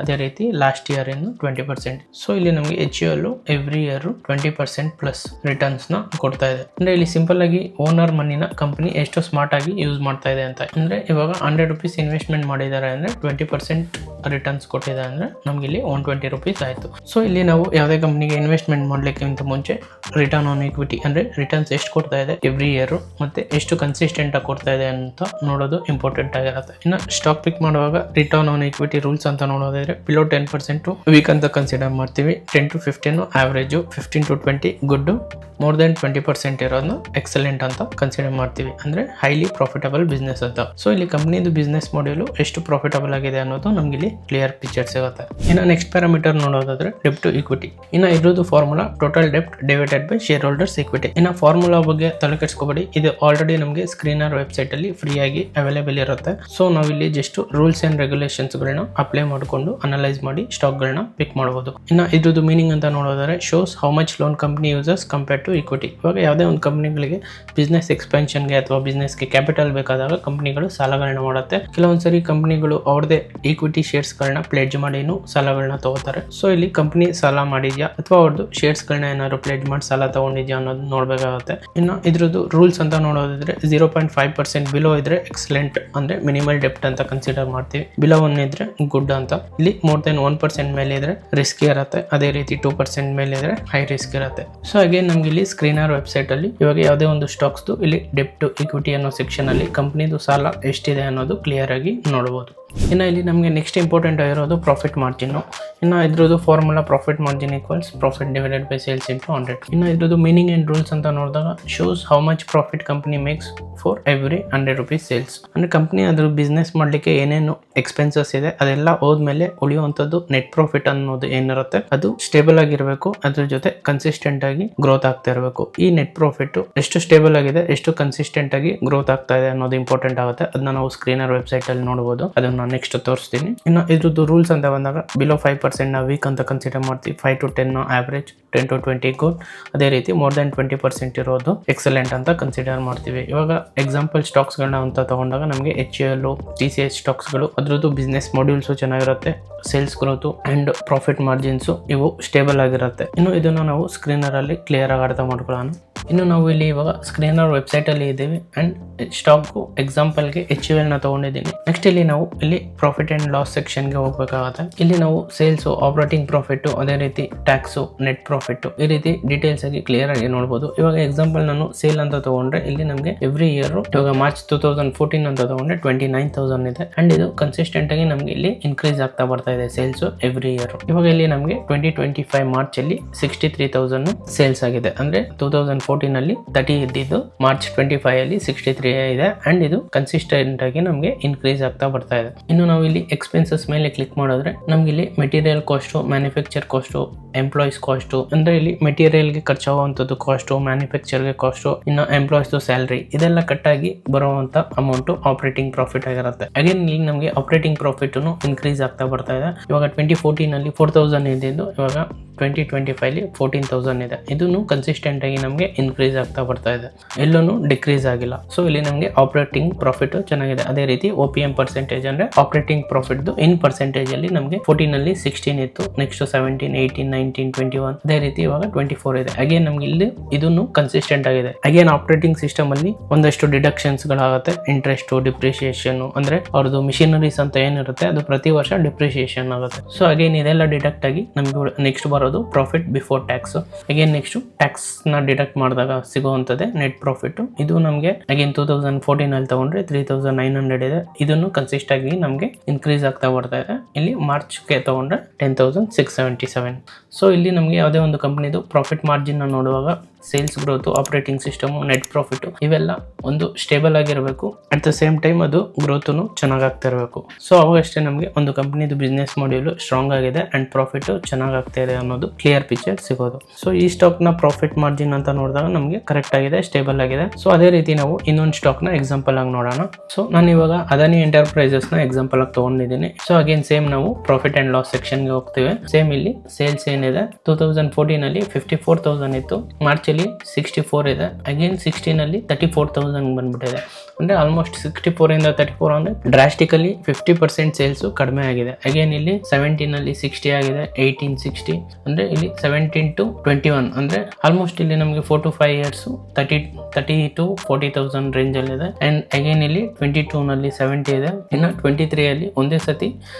ಅದೇ ರೀತಿ ಲಾಸ್ಟ್ ಇಯರ್ ಇಂದ 20%. ಸೊ ಇಲ್ಲಿ ನಮಗೆ HUL every year 20% plus returns ನ ಕೊಡ್ತಾ ಇದೆ. ಅಂದ್ರೆ ಇಲ್ಲಿ ಸಿಂಪಲ್ ಆಗಿ ಓನರ್ ಮನಿನ ಕಂಪನಿ ಎಷ್ಟು ಸ್ಮಾರ್ಟ್ ಆಗಿ ಯೂಸ್ ಮಾಡ್ತಾ ಇದೆ ಅಂತ. ಅಂದ್ರೆ ಇವಾಗ 100 rupees ಇನ್ವೆಸ್ಟ್ಮೆಂಟ್ ಮಾಡಿದ್ದಾರೆ ಅಂದ್ರೆ 20% ರಿಟರ್ನ್ಸ್ ಕೊಟ್ಟಿದೆ ಅಂದ್ರೆ ನಮ್ಗೆ ಇಲ್ಲಿ 120 rupees ಆಯ್ತು. ಸೊ ಇಲ್ಲಿ ನಾವು ಯಾವುದೇ ಕಂಪನಿಗೆ ಇನ್ವೆಸ್ಟ್ಮೆಂಟ್ ಮಾಡ್ಲಿಕ್ಕಿಂತ ಮುಂಚೆ ರಿಟರ್ನ್ ಆನ್ ಈಕ್ವಿಟಿ ಅಂದ್ರೆ ರಿಟರ್ನ್ಸ್ ಎಷ್ಟು ಕೊಡ್ತಾ ಇದೆ ಎವ್ರಿ ಇಯರ್ ಮತ್ತೆ ಎಷ್ಟು ಕನ್ಸಿಸ್ಟೆಂಟ್ ಆಗಿ ಕೊಡ್ತಾ ಇದೆ ಅಂತ ನೋಡೋದು ಇಂಪಾರ್ಟೆಂಟ್ ಆಗಿರುತ್ತೆ. ಇನ್ನು ಸ್ಟಾಕ್ ಪಿಕ್ ಮಾಡುವಾಗ ರಿಟರ್ನ್ ಆನ್ ಈಕ್ವಿಟಿ ರೂಲ್ಸ್ ಅಂತ ನೋಡೋದಾದ್ರೆ ಬಿಲೋ 10% ವೀಕ್ ಅಂತ ಕನ್ಸಿಡರ್ ಮಾಡ್ತೀವಿ. 10 to 15 average, 15 to 20 good, more than 20% ಇರೋದನ್ನ ಎಕ್ಸಲೆಂಟ್ ಅಂತ ಕನ್ಸಿಡರ್ ಮಾಡ್ತೀವಿ. ಅಂದ್ರೆ ಹೈಲಿ ಪ್ರಾಫಿಟಬಲ್ ಬಿಸ್ನೆಸ್ ಅಂತ. ಸೊ ಇಲ್ಲಿ ಕಂಪನಿದು ಬಿಸ್ನೆಸ್ ಮಾಡೆಲ್ ಎಷ್ಟು ಪ್ರಾಫಿಟಬಲ್ ಆಗಿದೆ ಅನ್ನೋದು ನಮ್ಗೆ ಇಲ್ಲಿ ಕ್ಲಿಯರ್ ಪಿಕ್ಚರ್ ಸಿಗುತ್ತೆ. ಇನ್ನು ನೆಕ್ಸ್ಟ್ ಪ್ಯಾರಾಮೀಟರ್ ನೋಡೋದಾದ್ರೆ ಡೆಬ್ಟ್ ಟು ಈಕ್ವಿಟಿ. ಇನ್ನು ಇರೋದು ಫಾರ್ಮುಲಾ ಟೋಟಲ್ ಡೆಬ್ಟ್ divided by share holders equity. ಇನ್ನು ಫಾರ್ಮುಲಾ ಬಗ್ಗೆ ತಲೆ ಕೆಡಿಸ್ಕೋಬೇಡಿ, ಇದು ಆಲ್ರೆಡಿ ನಮಗೆ ಸ್ಕ್ರೀನರ್ ವೆಬ್ಸೈಟ್ ಅಲ್ಲಿ ಫ್ರೀ ಆಗಿ ಅವೈಲೇಬಲ್ ಇರುತ್ತೆ. ಸೊ ನಾವಿಲ್ಲಿ ಜಸ್ಟ್ ರೂಲ್ಸ್ ಅಂಡ್ ರೆಗ್ಯುಲೇಷನ್ಸ್ ಗಳನ್ನ ಅಪ್ಲೈ ಮಾಡಿಕೊಂಡು ಅನಲೈಸ್ ಮಾಡಿ ಸ್ಟಾಕ್ ಗಳನ್ನ ಪಿಕ್ ಮಾಡಬಹುದು. ಇನ್ನು ಇದ್ರದ್ದು ಮೀನಿಂಗ್ ಅಂತ ನೋಡೋದಾದ್ರೆ shows how much loan company uses compare to equity. ಇವಾಗ ಯಾವುದೇ ಒಂದು ಕಂಪನಿಗಳಿಗೆ ಬಿಸ್ನೆಸ್ ಎಕ್ಸ್ಪೆನ್ಷನ್ಗೆ ಅಥವಾ ಬಿಸ್ನೆಸ್ಗೆ ಕ್ಯಾಪಿಟಲ್ ಬೇಕಾದಾಗ ಕಂಪನಿಗಳು ಸಾಲಗಳನ್ನ ಮಾಡುತ್ತೆ. ಕೆಲವೊಂದ್ಸರಿ ಕಂಪನಿಗಳು ಅವ್ರದೇ ಈಕ್ವಿಟಿ ಶೇರ್ಸ್ ಗಳನ್ನ ಪ್ಲೇಜ್ ಮಾಡಿನೂ ಸಾಲಗಳನ್ನ ತಗೋತಾರೆ. ಸೊ ಇಲ್ಲಿ ಕಂಪನಿ ಸಾಲ ಮಾಡಿದ್ಯಾ ಅಥವಾ ಅವ್ರದ್ದು ಶೇರ್ಸ್ ಗಳನ್ನ ಏನಾದ್ರು ಪ್ಲೇಜ್ ಮಾಡಿ ಸಾಲ ತಗೊಂಡಿದ್ಯಾ ಅನ್ನೋದು ನೋಡ್ಬೇಕಾಗುತ್ತೆ. ಇನ್ನು ಇದ್ರದ್ದು ರೂಲ್ಸ್ ಅಂತ ನೋಡೋದಿದ್ರೆ 0.5% ಬಿಲೋ ಇದ್ರೆ ಎಕ್ಸಲೆಂಟ್ ಅಂದ್ರೆ ಮಿನಿಮಲ್ ಡೆಪ್ಟ್ ಅಂತ ಕನ್ಸಿಡರ್ ಮಾಡ್ತೀವಿ. ಬಿಲೋ 1 ಇದ್ರೆ ಗುಡ್ ಅಂತ. ಇಲ್ಲಿ ಮೋರ್ ದೆನ್ 1% ಮೇಲೆ ಇದ್ರೆ ರಿಸ್ಕ್ ಇರುತ್ತೆ, ಅದೇ ರೀತಿ 2% ಮೇಲೆ ಇದ್ರೆ ಹೈ ರಿಸ್ಕ್ ಇರುತ್ತೆ. ಸೊ ಅಗೇನ್ ನಮ್ಗೆ ಇಲ್ಲಿ ಸ್ಕ್ರೀನರ್ ವೆಬ್ಸೈಟ್ ಅಲ್ಲಿ ಇವಾಗ ಯಾವುದೇ ಒಂದು ಸ್ಟಾಕ್ಸ್ ಇಲ್ಲಿ ಡೆಬ್ಟ್ ಟು ಇಕ್ವಿಟಿ ಅನ್ನೋ ಸೆಕ್ಷನ್ ಅಲ್ಲಿ ಕಂಪನಿದು ಸಾಲ ಎಷ್ಟಿದೆ ಅನ್ನೋದು ಕ್ಲಿಯರ್ ಆಗಿ ನೋಡಬಹುದು. ಇನ್ನು ಇಲ್ಲಿ ನಮಗೆ ನೆಕ್ಸ್ಟ್ ಇಂಪಾರ್ಟೆಂಟ್ ಆಗಿರೋದು ಪ್ರಾಫಿಟ್ ಮಾರ್ಜಿನ್. ಇನ್ನು ಇದ್ರದ್ದು formula profit margin equals profit divided by sales into 100. ಇನ್ನು ಇದ್ರದ್ದು ಮೀನಿಂಗ್ ಅಂಡ್ ರೂಲ್ಸ್ ಅಂತ ನೋಡಿದಾಗ shows how much profit company makes for every 100 rupees sales. ಅಂದ್ರೆ ಕಂಪನಿ ಅದ್ರ ಬಿಸ್ನೆಸ್ ಮಾಡಲಿಕ್ಕೆ ಏನೇನು ಎಕ್ಸ್ಪೆನ್ಸಸ್ ಇದೆ ಅದೆಲ್ಲ ಹೋದ್ಮೇಲೆ ಉಳಿಯುವಂಥದ್ದು ನೆಟ್ ಪ್ರಾಫಿಟ್ ಅನ್ನೋದು ಏನಿರುತ್ತೆ ಅದು ಸ್ಟೇಬಲ್ ಆಗಿರಬೇಕು, ಅದ್ರ ಜೊತೆ ಕನ್ಸಿಸ್ಟೆಂಟ್ ಆಗಿ ಗ್ರೋತ್ ಆಗ್ತಾ ಇರಬೇಕು. ಈ ನೆಟ್ ಪ್ರಾಫಿಟ್ ಎಷ್ಟು ಸ್ಟೇಬಲ್ ಆಗಿದೆ, ಎಷ್ಟು ಕನ್ಸಿಸ್ಟೆಂಟ್ ಆಗಿ ಗ್ರೋತ್ ಆಗ್ತಾ ಇದೆ ಅನ್ನೋದು ಇಂಪಾರ್ಟೆಂಟ್ ಆಗುತ್ತೆ. ಅದನ್ನ ನಾವು ಸ್ಕ್ರೀನರ್ ವೆಬ್ಸೈಟ್ ಅಲ್ಲಿ ನೋಡಬಹುದು, ಅದನ್ನ ನೆಕ್ಸ್ಟ್ ತೋರಿಸ್ತೀನಿ. ಇನ್ನು ಇದ್ರದ್ದು ರೂಲ್ಸ್ ಅಂತ ಬಂದಾಗ ಬಿಲೋ 5% ನ ವೀಕ್ ಅಂತ ಕನ್ಸಿಡರ್ ಮಾಡ್ತೀವಿ, 5 to 10 ಆವರೇಜ್, 10 to 20 ಗುಡ್, ಅದೇ ರೀತಿ ಮೋರ್ ದೆನ್ 20% ಇರೋದು ಎಕ್ಸಲೆಂಟ್ ಅಂತ ಕನ್ಸಿಡರ್ ಮಾಡ್ತೀವಿ. ಇವಾಗ ಎಕ್ಸಾಂಪಲ್ ಸ್ಟಾಕ್ಸ್ ಗಳನ್ನ ಅಂತ ತಗೊಂಡಾಗ ನಮಗೆ HUL, TCS ಸ್ಟಾಕ್ಸ್ ಗಳು ಅದ್ರದ್ದು ಬಿಸ್ನೆಸ್ ಮಾಡ್ಯೂಲ್ಸ್ ಚೆನ್ನಾಗಿರುತ್ತೆ, sales growth and profit margins ಇವು ಸ್ಟೇಬಲ್ ಆಗಿರುತ್ತೆ. ಇನ್ನು ಇದನ್ನ ನಾವು ಸ್ಕ್ರೀನರ್ ಅಲ್ಲಿ ಕ್ಲಿಯರ್ ಆಗಿ ಅರ್ಥ ಮಾಡ್ಕೊಳ್ಳೋಣ. ಇನ್ನು ನಾವು ಇಲ್ಲಿ ಇವಾಗ ಸ್ಕ್ರೀನರ್ ವೆಬ್ಸೈಟ್ ಅಲ್ಲಿ ಇದ್ದೀವಿ ಅಂಡ್ ಸ್ಟಾಕ್ ಎಕ್ಸಾಂಪಲ್ಗೆ HUL ನ ತಗೊಂಡಿದ್ದೀನಿ. ನೆಕ್ಸ್ಟ್ ಇಲ್ಲಿ ನಾವು ಇಲ್ಲಿ ಪ್ರಾಫಿಟ್ ಅಂಡ್ ಲಾಸ್ ಸೆಕ್ಷನ್ಗೆ ಹೋಗ್ಬೇಕಾಗುತ್ತೆ. ಇಲ್ಲಿ ನಾವು ಸೇಲ್ಸ್, ಆಪರೇಟಿಂಗ್ ಪ್ರಾಫಿಟ್, ಅದೇ ರೀತಿ ಟ್ಯಾಕ್ಸ್, ನೆಟ್ ಪ್ರಾಫಿಟ್ ಈ ರೀತಿ ಡೀಟೇಲ್ಸ್ ಆಗಿ ಕ್ಲಿಯರ್ ಆಗಿ ನೋಡಬಹುದು. ಇವಾಗ ಎಕ್ಸಾಂಪಲ್ ನಾನು ಸೇಲ್ ಅಂತ ತಗೊಂಡ್ರೆ ಇಲ್ಲಿ ನಮಗೆ ಎವ್ರಿ ಇಯರ್ ಇವಾಗ ಮಾರ್ಚ್ 2014 ಅಂತ ತಗೊಂಡ್ರೆ 29,000 ಇದೆ ಅಂಡ್ ಇದು ಕನ್ಸಿಸ್ಟೆಂಟ್ ಆಗಿ ನಮಗೆ ಇಲ್ಲಿ ಇನ್ಕ್ರೀಸ್ ಆಗ್ತಾ ಬರ್ತಾ ಇದೆ ಸೇಲ್ಸ್ ಎವ್ರಿ ಇಯರ್. ಇವಾಗ ಇಲ್ಲಿ ನಮಗೆ 2025 ಮಾರ್ಚ್ ಅಲ್ಲಿ 63,000 ಸೇಲ್ಸ್ ಆಗಿದೆ. ಅಂದ್ರೆ 2014 ಅಲ್ಲಿ 30 ಇದ್ದಿದ್ದು ಮಾರ್ಚ್ 25 ಅಲ್ಲಿ 63 ಇದೆ ಅಂಡ್ ಇದು ಕನ್ಸಿಸ್ಟೆಂಟ್ ಆಗಿ ನಮಗೆ ಇನ್ಕ್ರೀಸ್ ಆಗ್ತಾ ಬರ್ತಾ ಇದೆ. ಇನ್ನು ನಾವು ಇಲ್ಲಿ ಎಕ್ಸ್ಪೆನ್ಸಸ್ ಮೇಲೆ ಕ್ಲಿಕ್ ಮಾಡಿದ್ರೆ ನಮ್ಗೆ ಇಲ್ಲಿ material cost, manufacture cost, employees cost, ಅಂದ್ರೆ ಇಲ್ಲಿ ಮೆಟೀರಿಯಲ್ ಗೆ ಖರ್ಚಾಗುವಂತದ್ದು ಕಾಸ್ಟ್, ಮ್ಯಾನುಫ್ಯಾಕ್ಚರ್ ಗೆ ಕಾಸ್ಟ್, ಇನ್ನು ಎಂಪ್ಲಾಯೀಸ್ ಸ್ಯಾಲರಿ ಇದೆಲ್ಲ ಕಟ್ ಆಗಿ ಬರುವಂತ ಅಮೌಂಟ್ ಆಪರೇಟಿಂಗ್ ಪ್ರಾಫಿಟ್ ಆಗಿರುತ್ತೆ. ಅಗೇನ್ ಇಲ್ಲಿ ನಮಗೆ ಆಪರೇಟಿಂಗ್ ಪ್ರಾಫಿಟ್ ಇನ್ಕ್ರೀಸ್ ಆಗ್ತಾ ಬರ್ತಾ ಇದೆ. ಇವಾಗ 2014 ಅಲ್ಲಿ 4,000 ಇದ್ದಿದ್ದು ಇವಾಗ 2025 ಅಲ್ಲಿ 14,000 ಇದೆ. ಇದನ್ನು ಕನ್ಸಿಸ್ಟೆಂಟ್ ಆಗಿ ನಮಗೆ ಇನ್ಕ್ರೀಸ್ ಆಗ್ತಾ ಬರ್ತಾ ಇದೆ, ಎಲ್ಲೂ ಡಿಕ್ರೀಸ್ ಆಗಿಲ್ಲ. ಸೊ ಇಲ್ಲಿ ನಮಗೆ ಆಪರೇಟಿಂಗ್ ಪ್ರಾಫಿಟ್ ಚೆನ್ನಾಗಿದೆ. ಅದೇ ರೀತಿ OPM ಪರ್ಸೆಂಟೇಜ್ ಅಂದ್ರೆ ಆಪರೇಟಿಂಗ್ ಪ್ರಾಫಿಟ್ ಇನ್ ಪರ್ಸೆಂಟೇಜ್ ಅಲ್ಲಿ ನಮಗೆ 14 ಅಲ್ಲಿ 16 ಇತ್ತು, ನೆಕ್ಸ್ಟ್ 17, 18, 19, 21 ಅದೇ ರೀತಿ ಇವಾಗ 24 ಇದೆ. ಅಗೇನ್ ನಮ್ಗೆ ಇಲ್ಲಿ ಇದನ್ನು ಕನ್ಸಿಸ್ಟೆಂಟ್ ಆಗಿದೆ. ಅಗೇನ್ ಆಪರೇಟಿಂಗ್ ಸಿಸ್ಟಮ್ ಅಲ್ಲಿ ಒಂದಷ್ಟು ಡಿಡಕ್ಷನ್ಸ್ ಗಳಾಗುತ್ತೆ, ಇಂಟ್ರೆಸ್ಟ್, ಡಿಪ್ರಿಸಿಯೇಷನ್, ಅಂದ್ರೆ ಅವ್ರದ್ದು ಮಿಷನರೀಸ್ ಅಂತ ಏನಿರುತ್ತೆ ಅದು ಪ್ರತಿ ವರ್ಷ ಡಿಪ್ರಿಸಿಯೇಷನ್ ಆಗುತ್ತೆ. ಸೊ ಅಗೇನ್ ಇದೆಲ್ಲ ಡಿಡಕ್ಟ್ ಆಗಿ ನಮ್ಗೆ ನೆಕ್ಸ್ಟ್ ಬರೋದು profit before tax. Again next tax ನ ಡಿಡಕ್ಟ್ ಮಾಡಿದಾಗ ಸಿಗುವಂತದ್ದೇ ನೆಟ್ ಪ್ರಾಫಿಟ್. ಇದು ನಮಗೆ ಅಗೇನ್ 2014 ಅಲ್ಲಿ ತಗೊಂಡ್ರೆ 3,900 ಇದೆ. ಇದನ್ನು ಕನ್ಸಿಸ್ಟ್ ಆಗಿ ನಮಗೆ ಇನ್ಕ್ರೀಸ್ ಆಗ್ತಾ ಬರ್ತಾ ಇದೆ. ಇಲ್ಲಿ ಮಾರ್ಚ್ಗೆ ತಗೊಂಡ್ರೆ 10,677. ಸೊ ಇಲ್ಲಿ ನಮಗೆ ಯಾವುದೇ ಒಂದು ಕಂಪನಿದು ಪ್ರಾಫಿಟ್ ಮಾರ್ಜಿನ್ ನೋಡುವಾಗ sales growth, operating system, net profit ಇವೆಲ್ಲ ಒಂದು ಸ್ಟೇಬಲ್ ಆಗಿರಬೇಕು. ಅಟ್ ದ ಸೇಮ್ ಟೈಮ್ ಅದು ಗ್ರೋತ್ ಚೆನ್ನಾಗಿ ಆಗ್ತಾ ಇರಬೇಕು. ಸೊ ಅವಾಗಷ್ಟೇ ನಮಗೆ ಒಂದು ಕಂಪನಿದು ಬಿಸ್ನೆಸ್ ಮಾಡ್ಯೂಲ್ ಸ್ಟ್ರಾಂಗ್ ಆಗಿದೆ ಅಂಡ್ ಪ್ರಾಫಿಟ್ ಚೆನ್ನಾಗಿ ಆಗ್ತಾ ಇದೆ ಅನ್ನೋದು ಕ್ಲಿಯರ್ ಪಿಕ್ಚರ್ ಸಿಗೋದು. ಸೊ ಈ ಸ್ಟಾಕ್ ನ ಪ್ರಾಫಿಟ್ ಮಾರ್ಜಿನ್ ಅಂತ ನೋಡಿದಾಗ ನಮಗೆ ಕರೆಕ್ಟ್ ಆಗಿದೆ, ಸ್ಟೇಬಲ್ ಆಗಿದೆ. ಸೊ ಅದೇ ರೀತಿ ನಾವು ಇನ್ನೊಂದು ಸ್ಟಾಕ್ ನ ಎಕ್ಸಾಂಪಲ್ ಆಗಿ ನೋಡೋಣ. ಸೊ ನಾನು ಇವಾಗ ಅದಾನಿ ಎಂಟರ್ಪ್ರೈಸಸ್ ನ ಎಕ್ಸಾಂಪಲ್ ಆಗಿ ತಗೊಂಡಿದ್ದೀನಿ. ಸೊ ಅಗೇನ್ ಸೇಮ್ ನಾವು ಪ್ರಾಫಿಟ್ ಅಂಡ್ ಲಾಸ್ ಸೆಕ್ಷನ್ ಗೆ ಹೋಗ್ತೀವಿ. ಸೇಮ್ ಇಲ್ಲಿ ಸೇಲ್ಸ್ ಏನಿದೆ 2014 ಅಲ್ಲಿ 54,000 ಇತ್ತು, ಮಾರ್ಚ್ 64 ಇದೆ. ಅಗೇನ್ 16 ಅಲ್ಲಿ 34,000 ಬಂದ್ಬಿಟ್ಟಿದೆ. ಅಂದ್ರೆ ಆಲ್ಮೋಸ್ಟ್ 64 ಇಂದ 34 ಅಂದ್ರೆ ಡ್ರಾಸ್ಟಿಕಲಿ 50% ಸೇಲ್ಸ್ ಕಡಿಮೆ ಆಗಿದೆ. ಅಗೇನ್ ಇಲ್ಲಿ 17 ಅಲ್ಲಿ 60 ಆಗಿದೆ, 18, 60 ಅಂದ್ರೆ ಇಲ್ಲಿ 17 to 21 ಅಂದ್ರೆ ಆಲ್ಮೋಸ್ಟ್ ಇಲ್ಲಿ ನಮಗೆ 4 to 5 years 30 to 40,000 ರೇಂಜ್ ಅಲ್ಲಿ ಇದೆ. ಅಂಡ್ ಅಗೇನ್ ಇಲ್ಲಿ 22 ನಲ್ಲಿ 70 ಇದೆ. ಇನ್ನು 23 ಅಲ್ಲಿ ಒಂದೇ ಸತಿ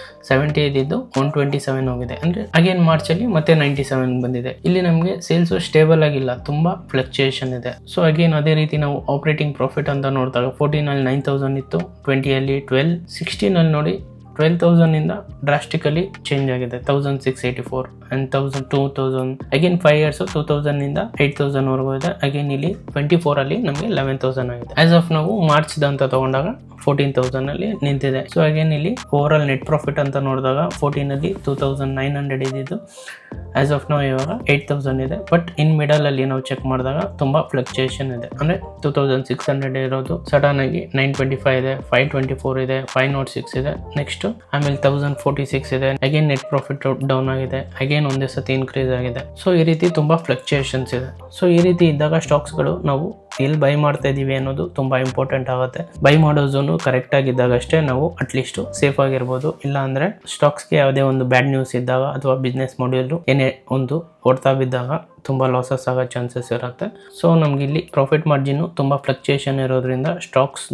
70 ಇದ್ದಿದ್ದು 127 ಹೋಗಿದೆ. ಅಂದ್ರೆ ಅಗೇನ್ ಮಾರ್ಚ್ ಅಲ್ಲಿ ಮತ್ತೆ 97 ಬಂದಿದೆ. ಇಲ್ಲಿ ನಮಗೆ ಸೇಲ್ಸ್ ಸ್ಟೇಬಲ್ ಆಗಿಲ್ಲ, ತುಂಬಾ ಫ್ಲಕ್ಚುಯೇಷನ್ ಇದೆ. ಸೊ ಅಗೇನ್ ಅದೇ ರೀತಿ ನಾವು ಆಪರೇಟಿಂಗ್ ಪ್ರಾಫಿಟ್ ಅಂತ ನೋಡಿದಾಗ 14 ಅಲ್ಲಿ 9,000 ಇತ್ತು, 20 ಅಲ್ಲಿ 12, 16 ಅಲ್ಲಿ ನೋಡಿ 12,000 ಇಂದ ಡ್ರಾಸ್ಟಿಕಲಿ ಚೇಂಜ್ ಆಗಿದೆ, 1,684 ಅಂಡ್ 2,000 ಅಗೇನ್ 5 years 2,000 ಇಂದ 8,000 ವರೆಗೂ ಇದೆ. ಅಗೇನ್ ಇಲ್ಲಿ 24 ಅಲ್ಲಿ ನಮಗೆ 11,000 ಆಗಿದೆ. ಆಸ್ ಆಫ್ ನಾವು ಮಾರ್ಚ್ ಅಂತ ತಗೊಂಡಾಗ 14,000 ಅಲ್ಲಿ ನಿಂತಿದೆ. ಸೊ ಅಗೇನ್ ಇಲ್ಲಿ ಓವರ್ ಆಲ್ ನೆಟ್ ಪ್ರಾಫಿಟ್ ಅಂತ ನೋಡಿದಾಗ 14 ಅಲ್ಲಿ 2,900 ಇದ್ದಿದ್ದು ಆಸ್ ಆಫ್ ನಾವು ಇವಾಗ 8,000 ಇದೆ. ಬಟ್ ಇನ್ ಮಿಡಲ್ ಅಲ್ಲಿ ನಾವು ಚೆಕ್ ಮಾಡಿದಾಗ ತುಂಬಾ ಫ್ಲಕ್ಚುಯೇಷನ್ ಇದೆ. ಅಂದ್ರೆ 2,600 ಇರೋದು ಸಡನ್ ಆಗಿ 925 ಇದೆ, 524 ಇದೆ, 506 ಇದೆ, ನೆಕ್ಸ್ಟ್ ಆಮೇಲೆ 1,046 ಇದೆ. ಅಗೇನ್ ನೆಟ್ ಪ್ರಾಫಿಟ್ ಡೌನ್ ಆಗಿದೆ, ಅಗೇನ್ ಒಂದೇ ಸತಿ ಇನ್ಕ್ರೀಸ್ ಆಗಿದೆ. ಸೊ ಈ ರೀತಿ ತುಂಬಾ ಫ್ಲಕ್ಚುಯೇಷನ್ಸ್ ಇದೆ. ಸೊ ಈ ರೀತಿ ಇದ್ದಾಗ ಸ್ಟಾಕ್ಸ್ ಗಳು ನಾವು ಎಲ್ಲಿ ಬೈ ಮಾಡ್ತಾ ಇದೀವಿ ಅನ್ನೋದು ತುಂಬಾ ಇಂಪಾರ್ಟೆಂಟ್ ಆಗುತ್ತೆ. ಬೈ ಮಾಡೋ ಝೋನು ಕರೆಕ್ಟ್ ಆಗಿದ್ದಾಗ ಅಷ್ಟೇ ನಾವು ಅಟ್ಲೀಸ್ಟ್ ಸೇಫ್ ಆಗಿರ್ಬೋದು. ಇಲ್ಲ ಅಂದ್ರೆ ಸ್ಟಾಕ್ಸ್ಗೆ ಯಾವುದೇ ಒಂದು ಬ್ಯಾಡ್ ನ್ಯೂಸ್ ಇದ್ದಾಗ ಅಥವಾ ಬಿಸ್ನೆಸ್ ಮಾಡ್ಯೂಲ್ ಏನೇ ಒಂದು ಹೊಡ್ತಾ ಬಿದ್ದಾಗ ತುಂಬಾ ಲಾಸಸ್ ಆಗೋ ಚಾನ್ಸಸ್ ಇರುತ್ತೆ. ಸೊ ನಮ್ಗೆ ಇಲ್ಲಿ ಪ್ರಾಫಿಟ್ ಮಾರ್ಜಿನ್ ತುಂಬಾ ಫ್ಲಕ್ಚುಯೇಷನ್ ಇರೋದ್ರಿಂದ ಸ್ಟಾಕ್ಸ್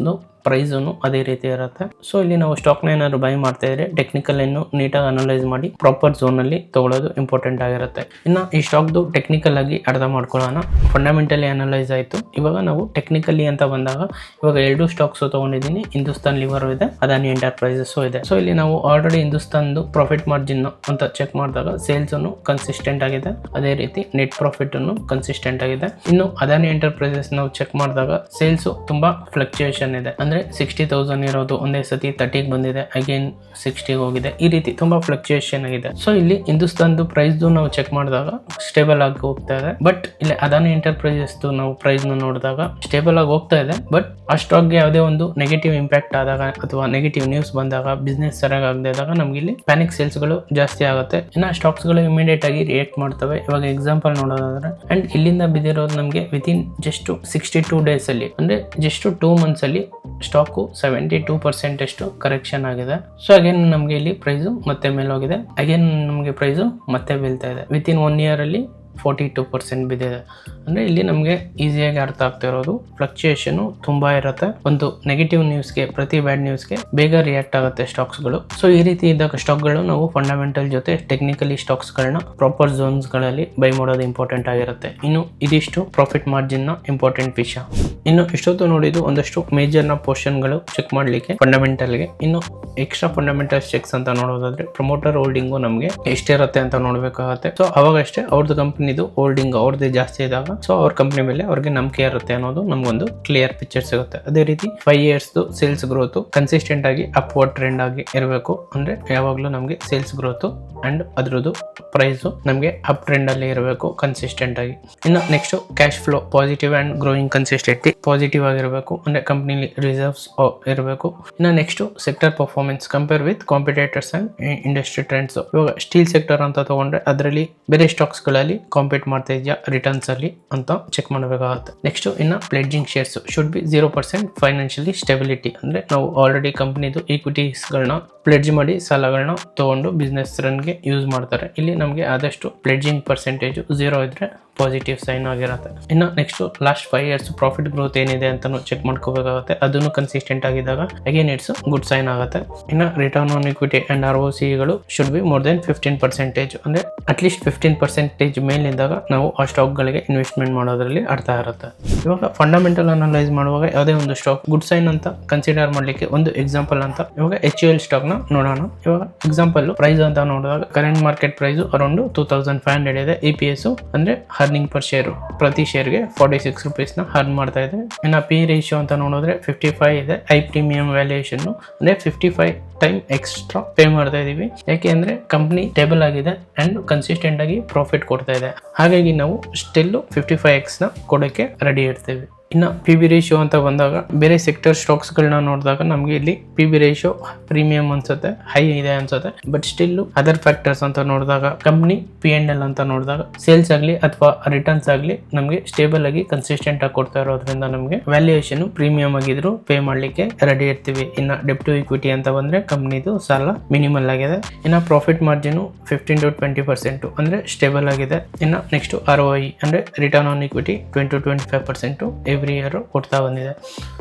ಪ್ರೈಸನು ಅದೇ ರೀತಿ ಇರುತ್ತೆ. ಸೊ ಇಲ್ಲಿ ನಾವು ಸ್ಟಾಕ್ನ ಏನಾದ್ರು ಬೈ ಮಾಡ್ತಾ ಇದ್ರೆ ಟೆಕ್ನಿಕಲ್ ಅನ್ನು ನೀಟಾಗಿ ಅನಲೈಸ್ ಮಾಡಿ ಪ್ರಾಪರ್ ಝೋನ್ ಅಲ್ಲಿ ತಗೊಳ್ಳೋದು ಇಂಪಾರ್ಟೆಂಟ್ ಆಗಿರುತ್ತೆ. ಇನ್ನು ಈ ಸ್ಟಾಕ್ದು ಟೆಕ್ನಿಕಲ್ ಆಗಿ ಅರ್ಥ ಮಾಡ್ಕೊಳ್ಳೋಣ. ಫಂಡಮೆಂಟಲಿ ಅನಲೈಸ್ ಆಯ್ತು. ಇವಾಗ ನಾವು ಟೆಕ್ನಿಕಲಿ ಅಂತ ಬಂದಾಗ ಇವಾಗ 2 ಸ್ಟಾಕ್ಸ್ ತಗೊಂಡಿದ್ದೀನಿ. ಹಿಂದೂಸ್ತಾನ್ ಲಿವರ್ ಇದೆ, ಅದಾನಿ ಎಂಟರ್ಪ್ರೈಸಸ್ ಇದೆ. ಸೊ ಇಲ್ಲಿ ನಾವು ಆಲ್ರೆಡಿ ಹಿಂದೂಸ್ತಾನ್ದು ಪ್ರಾಫಿಟ್ ಮಾರ್ಜಿನ್ ಅಂತ ಚೆಕ್ ಮಾಡಿದಾಗ ಸೇಲ್ಸ್ ಅನ್ನು ಕನ್ಸಿಸ್ಟೆಂಟ್ ಆಗಿದೆ, ಅದೇ ರೀತಿ ನೆಟ್ ಪ್ರಾಫಿಟ್ ಅನ್ನು ಕನ್ಸಿಸ್ಟೆಂಟ್ ಆಗಿದೆ. ಇನ್ನು ಅದಾನಿ ಎಂಟರ್ಪ್ರೈಸಸ್ ನಾವು ಚೆಕ್ ಮಾಡಿದಾಗ ಸೇಲ್ಸ್ ತುಂಬಾ ಫ್ಲಕ್ಚುಯೇಷನ್ ಇದೆ. 60,000 ಇರೋದು ಒಂದೇ ಸತಿ 30 ಬಂದಿದೆ, ಅಗೇನ್ 60 ಹೋಗಿದೆ. ಈ ರೀತಿ ತುಂಬಾ ಫ್ಲಕ್ಚುಯೇಷನ್ ಆಗಿದೆ. ಸೊ ಇಲ್ಲಿ ಹಿಂದೂಸ್ತಾನ್ದು ಪ್ರೈಸ್ ನಾವು ಚೆಕ್ ಮಾಡಿದಾಗ ಸ್ಟೇಬಲ್ ಆಗಿ ಹೋಗ್ತಾ ಇದೆ. ಬಟ್ ಇಲ್ಲಿ ಅದಾನಿ ಎಂಟರ್ಪ್ರೈಸಸ್ ನಾವು ಪ್ರೈಸ್ ನೋಡಿದಾಗ ಸ್ಟೇಬಲ್ ಆಗಿ ಹೋಗ್ತಾ ಇದೆ. ಬಟ್ ಆ ಸ್ಟಾಕ್ಗೆ ಯಾವುದೇ ಒಂದು ನೆಗೆಟಿವ್ ಇಂಪ್ಯಾಕ್ಟ್ ಆದಾಗ ಅಥವಾ ನೆಗೆಟಿವ್ ನ್ಯೂಸ್ ಬಂದಾಗ, ಬಿಸ್ನೆಸ್ ಸರಿಯಾಗಿ ಆಗದೆ ಇದ್ದಾಗ ನಮ್ಗೆ ಇಲ್ಲಿ ಪ್ಯಾನಿಕ್ ಸೇಲ್ಸ್ ಗಳು ಜಾಸ್ತಿ ಆಗುತ್ತೆ. ಇನ್ನು ಸ್ಟಾಕ್ಸ್ ಗಳು ಇಮಿಡಿಯೇಟ್ ಆಗಿ ರಿಯಾಕ್ಟ್ ಮಾಡ್ತವೆ. ಇವಾಗ ಎಕ್ಸಾಂಪಲ್ ನೋಡೋದಾದ್ರೆ ಅಂಡ್ ಇಲ್ಲಿಂದ ಬಿದ್ದಿರೋದು ನಮಗೆ ವಿತಿನ್ ಜಸ್ಟ್ 62 ಡೇಸ್ ಅಲ್ಲಿ, ಅಂದ್ರೆ ಜಸ್ಟ್ 2 ಮಂತ್ಸ್ ಅಲ್ಲಿ ಸ್ಟಾಕು 72% ಅಷ್ಟು ಕರೆಕ್ಷನ್ ಆಗಿದೆ. ಸೊ ಅಗೇನ್ ನಮಗೆ ಇಲ್ಲಿ ಪ್ರೈಸ್ ಮತ್ತೆ ಮೇಲೆ ಹೋಗಿದೆ, ಅಗೇನ್ ನಮಗೆ ಪ್ರೈಸ್ ಮತ್ತೆ ಬೀಳ್ತಾ ಇದೆ. ವಿತಿನ್ 1 ಇಯರ್ ಅಲ್ಲಿ 42% ಬಿದ್ದಿದೆ. ಅಂದ್ರೆ ಇಲ್ಲಿ ನಮಗೆ ಈಸಿಯಾಗಿ ಅರ್ಥ ಆಗ್ತಾ ಇರೋದು ಫ್ಲಕ್ಚುಯೇಷನ್ ತುಂಬಾ ಇರುತ್ತೆ. ಒಂದು ನೆಗೆಟಿವ್ ನ್ಯೂಸ್ಗೆ, ಪ್ರತಿ ಬ್ಯಾಡ್ ನ್ಯೂಸ್ಗೆ ಬೇಗ ರಿಯಾಕ್ಟ್ ಆಗುತ್ತೆ ಸ್ಟಾಕ್ಸ್ಗಳು. ಸೊ ಈ ರೀತಿ ಇದ್ದಾಗ ಸ್ಟಾಕ್ಗಳು ನಾವು ಫಂಡಮೆಂಟಲ್ ಜೊತೆ ಟೆಕ್ನಿಕಲಿ ಸ್ಟಾಕ್ಸ್ಗಳನ್ನ ಪ್ರಾಪರ್ ಝೋನ್ಸ್ ಗಳಲ್ಲಿ ಬೈ ಮಾಡೋದು ಇಂಪಾರ್ಟೆಂಟ್ ಆಗಿರುತ್ತೆ. ಇನ್ನು ಇದಿಷ್ಟು ಪ್ರಾಫಿಟ್ ಮಾರ್ಜಿನ್ ನ ಇಂಪಾರ್ಟೆಂಟ್ ವಿಷಯ. ಇನ್ನು ಇಷ್ಟೊತ್ತು ನೋಡಿದ್ದು ಒಂದಷ್ಟು ಮೇಜರ್ ನ ಪೋರ್ಷನ್ಗಳು ಚೆಕ್ ಮಾಡ್ಲಿಕ್ಕೆ ಫಂಡಮೆಂಟಲ್ಗೆ. ಇನ್ನು ಎಕ್ಸ್ಟ್ರಾ ಫಂಡಮೆಂಟಲ್ ಚೆಕ್ಸ್ ಅಂತ ನೋಡೋದಾದ್ರೆ ಪ್ರಮೋಟರ್ ಹೋಲ್ಡಿಂಗು ನಮಗೆ ಎಷ್ಟಿರುತ್ತೆ ಅಂತ ನೋಡ್ಬೇಕಾಗತ್ತೆ. ಸೊ ಅವಾಗಷ್ಟೇ ಅವ್ರದ್ದು ಕಂಪನಿದು ಹೋಲ್ಡಿಂಗ್ ಅವ್ರದ್ದೇ ಜಾಸ್ತಿ ಇದ್ದಾಗ ಸೊ ಅವ್ರ ಕಂಪನಿ ಮೇಲೆ ಅವ್ರಿಗೆ ನಂಬಿಕೆ ಇರುತ್ತೆ ಅನ್ನೋದು ನಮ್ಗೊಂದು ಕ್ಲಿಯರ್ ಪಿಕ್ಚರ್ ಸಿಗುತ್ತೆ. ಅದೇ ರೀತಿ 5 ಇಯರ್ಸ್ ಸೇಲ್ಸ್ ಗ್ರೋತ್ ಕನ್ಸಿಸ್ಟೆಂಟ್ ಆಗಿ ಅಪ್ವರ್ಡ್ ಟ್ರೆಂಡ್ ಆಗಿ ಇರಬೇಕು. ಅಂದ್ರೆ ಯಾವಾಗ್ಲೂ ನಮಗೆ ಸೇಲ್ಸ್ ಗ್ರೋತ್ ಅಂಡ್ ಅದ್ರದ್ದು ಪ್ರೈಸ್ ನಮಗೆ ಅಪ್ ಟ್ರೆಂಡ್ ಅಲ್ಲಿ ಇರಬೇಕು ಕನ್ಸಿಸ್ಟೆಂಟ್ ಆಗಿ. ಇನ್ನು next cash flow positive and growing consistent positive ಆಗಿರಬೇಕು. ಅಂದ್ರೆ ಕಂಪನಿಲಿ ರಿಸರ್ವ್ಸ್ ಇರಬೇಕು. ಇನ್ನು next sector performance compare with competitors and industry trends. ಇವಾಗ ಸ್ಟೀಲ್ ಸೆಕ್ಟರ್ ಅಂತ ತಗೊಂಡ್ರೆ ಅದರಲ್ಲಿ ಬೇರೆ ಸ್ಟಾಕ್ಸ್ ಗಳಲ್ಲಿ ಕಾಂಪೀಟ್ ಮಾಡ್ತಾ ಇದೆಯಾ ರಿಟರ್ನ್ಸ್ ಅಲ್ಲಿ ಅಂತ ಚೆಕ್ ಮಾಡಬೇಕಾಗುತ್ತೆ. ನೆಕ್ಸ್ಟ್ ಇನ್ನು pledging shares should be 0% financially stability. ಅಂದ್ರೆ ನಾವು ಆಲ್ರೆಡಿ ಕಂಪನಿದು ಈಕ್ವಿಟೀಸ್ ಗಳನ್ನ ಪ್ಲೆಡ್ಜ್ ಮಾಡಿ ಸಾಲಗಳನ್ನ ತಗೊಂಡು ಬಿಸ್ನೆಸ್ ರನ್ಗೆ ಯೂಸ್ ಮಾಡ್ತಾರೆ. ಇಲ್ಲಿ ನಮಗೆ ಆದಷ್ಟು ಪ್ಲೆಡ್ಜಿಂಗ್ ಪರ್ಸೆಂಟೇಜ್ 0 ಇದ್ರೆ ಪಾಸಿಟಿವ್ ಸೈನ್ ಆಗಿರುತ್ತೆ. ಇನ್ನು next last 5 years profit growth ಏನಿದೆ ಅಂತ ಚೆಕ್ ಮಾಡ್ಕೋಬೇಕಾಗುತ್ತೆ. ಅದನ್ನು ಕನ್ಸಿಸ್ಟೆಂಟ್ ಆಗಿದ್ದಾಗ ಅಗೇನ್ ಇಟ್ಸ್ ಗುಡ್ ಸೈನ್ ಆಗುತ್ತೆ. ಇನ್ನು return on equity and ROC ಗಳು ಶುಡ್ ಬಿ ಮೋರ್ ದೆನ್ 15%. ಅಂದ್ರೆ ಅಟ್ಲೀಸ್ಟ್ 15% ಮೇಲಿಂದಾಗ ನಾವು ಆ ಸ್ಟಾಕ್ ಗಳಿಗೆ ಇನ್ವೆಸ್ಟ್ಮೆಂಟ್ ಮಾಡೋದ್ರಲ್ಲಿ ಅರ್ಥ ಇರುತ್ತೆ. ಇವಾಗ ಫಂಡಮೆಂಟಲ್ ಅನಲೈಸ್ ಮಾಡುವಾಗ ಯಾವುದೇ ಒಂದು ಸ್ಟಾಕ್ ಗುಡ್ ಸೈನ್ ಅಂತ ಕನ್ಸಿಡರ್ ಮಾಡ್ಲಿಕ್ಕೆ ಒಂದು ಎಕ್ಸಾಂಪಲ್ ಅಂತ ಇವಾಗ HUL ಸ್ಟಾಕ್ ನ ನೋಡೋಣ. ಇವಾಗ ಎಕ್ಸಾಂಪಲ್ ಪ್ರೈಸ್ ಅಂತ ನೋಡಿದಾಗ ಕರೆಂಟ್ ಮಾರ್ಕೆಟ್ ಪ್ರೈಸ್ ಅರೌಂಡ್ 2500 ಇದೆ. EPS ಅಂದ್ರೆ ಅರ್ನಿಂಗ್ ಪರ್ ಶೇರ್ ಪ್ರತಿ ಶೇರ್ಗೆ 46 ರೂಪೀಸ್ ನ ಅರ್ನ್ ಮಾಡ್ತಾ ಇದೆ. ಇನ್ನು P ರೇಷಿಯೋ ಅಂತ ನೋಡಿದ್ರೆ 55 ಇದೆ. ಐ ಪ್ರೀಮಿಯಂ ವ್ಯಾಲ್ಯೂಯೇಷನ್ ಅಂದ್ರೆ 55 ಟೈಮ್ ಎಕ್ಸ್ಟ್ರಾ ಪೇ ಮಾಡ್ತಾ ಇದೀವಿ. ಯಾಕೆ ಅಂದ್ರೆ ಕಂಪನಿ ಸ್ಟೇಬಲ್ ಆಗಿದೆ ಅಂಡ್ ಕನ್ಸಿಸ್ಟೆಂಟ್ ಆಗಿ ಪ್ರಾಫಿಟ್ ಕೊಡ್ತಾ ಇದೆ. ಹಾಗಾಗಿ ನಾವು ಸ್ಟಿಲ್ 55x ನ ಕೊಡಕ್ಕೆ ರೆಡಿ ಇರ್ತೀವಿ. ಇನ್ನು PB ರೇಷಿಯೋ ಅಂತ ಬಂದಾಗ ಬೇರೆ ಸೆಕ್ಟರ್ ಸ್ಟಾಕ್ಸ್ ಗಳನ್ನ ನೋಡಿದಾಗ ನಮಗೆ ಇಲ್ಲಿ PB ರೇಷಿಯೋ ಪ್ರೀಮಿಯಂ ಅನ್ಸುತ್ತೆ, ಹೈ ಇದೆ ಅನ್ಸುತ್ತೆ. ಬಟ್ ಸ್ಟಿಲ್ ಅದರ್ ಫ್ಯಾಕ್ಟರ್ಸ್ ಅಂತ ನೋಡಿದಾಗ ಕಂಪನಿ P&L ಅಂತ ನೋಡಿದಾಗ ಸೇಲ್ಸ್ ಆಗಲಿ ಅಥವಾ ರಿಟರ್ನ್ಸ್ ಆಗಲಿ ನಮಗೆ ಸ್ಟೇಬಲ್ ಆಗಿ ಕನ್ಸಿಸ್ಟೆಂಟ್ ಆಗಿ ಕೊಡ್ತಾ ಇರೋದ್ರಿಂದ ನಮಗೆ ವ್ಯಾಲ್ಯೂಯೇಷನ್ ಪ್ರೀಮಿಯಂ ಆಗಿದ್ರು ಪೇ ಮಾಡ್ಲಿಕ್ಕೆ ರೆಡಿ ಇರ್ತೀವಿ. ಇನ್ನು ಡೆಬ್ಟ್ ಟು ಇಕ್ವಿಟಿ ಅಂತ ಬಂದ್ರೆ ಕಂಪನಿದು ಸಾಲ ಮಿನಿಮಲ್ ಆಗಿದೆ. ಇನ್ನು ಪ್ರಾಫಿಟ್ ಮಾರ್ಜಿನ್ 15 to 20% ಅಂದ್ರೆ ಸ್ಟೇಬಲ್ ಆಗಿದೆ. ಇನ್ನು ನೆಕ್ಸ್ಟ್ ROI ಅಂದ್ರೆ return on equity 20 to 25% every year ಕೊಡ್ತಾ ಬಂದಿದೆ.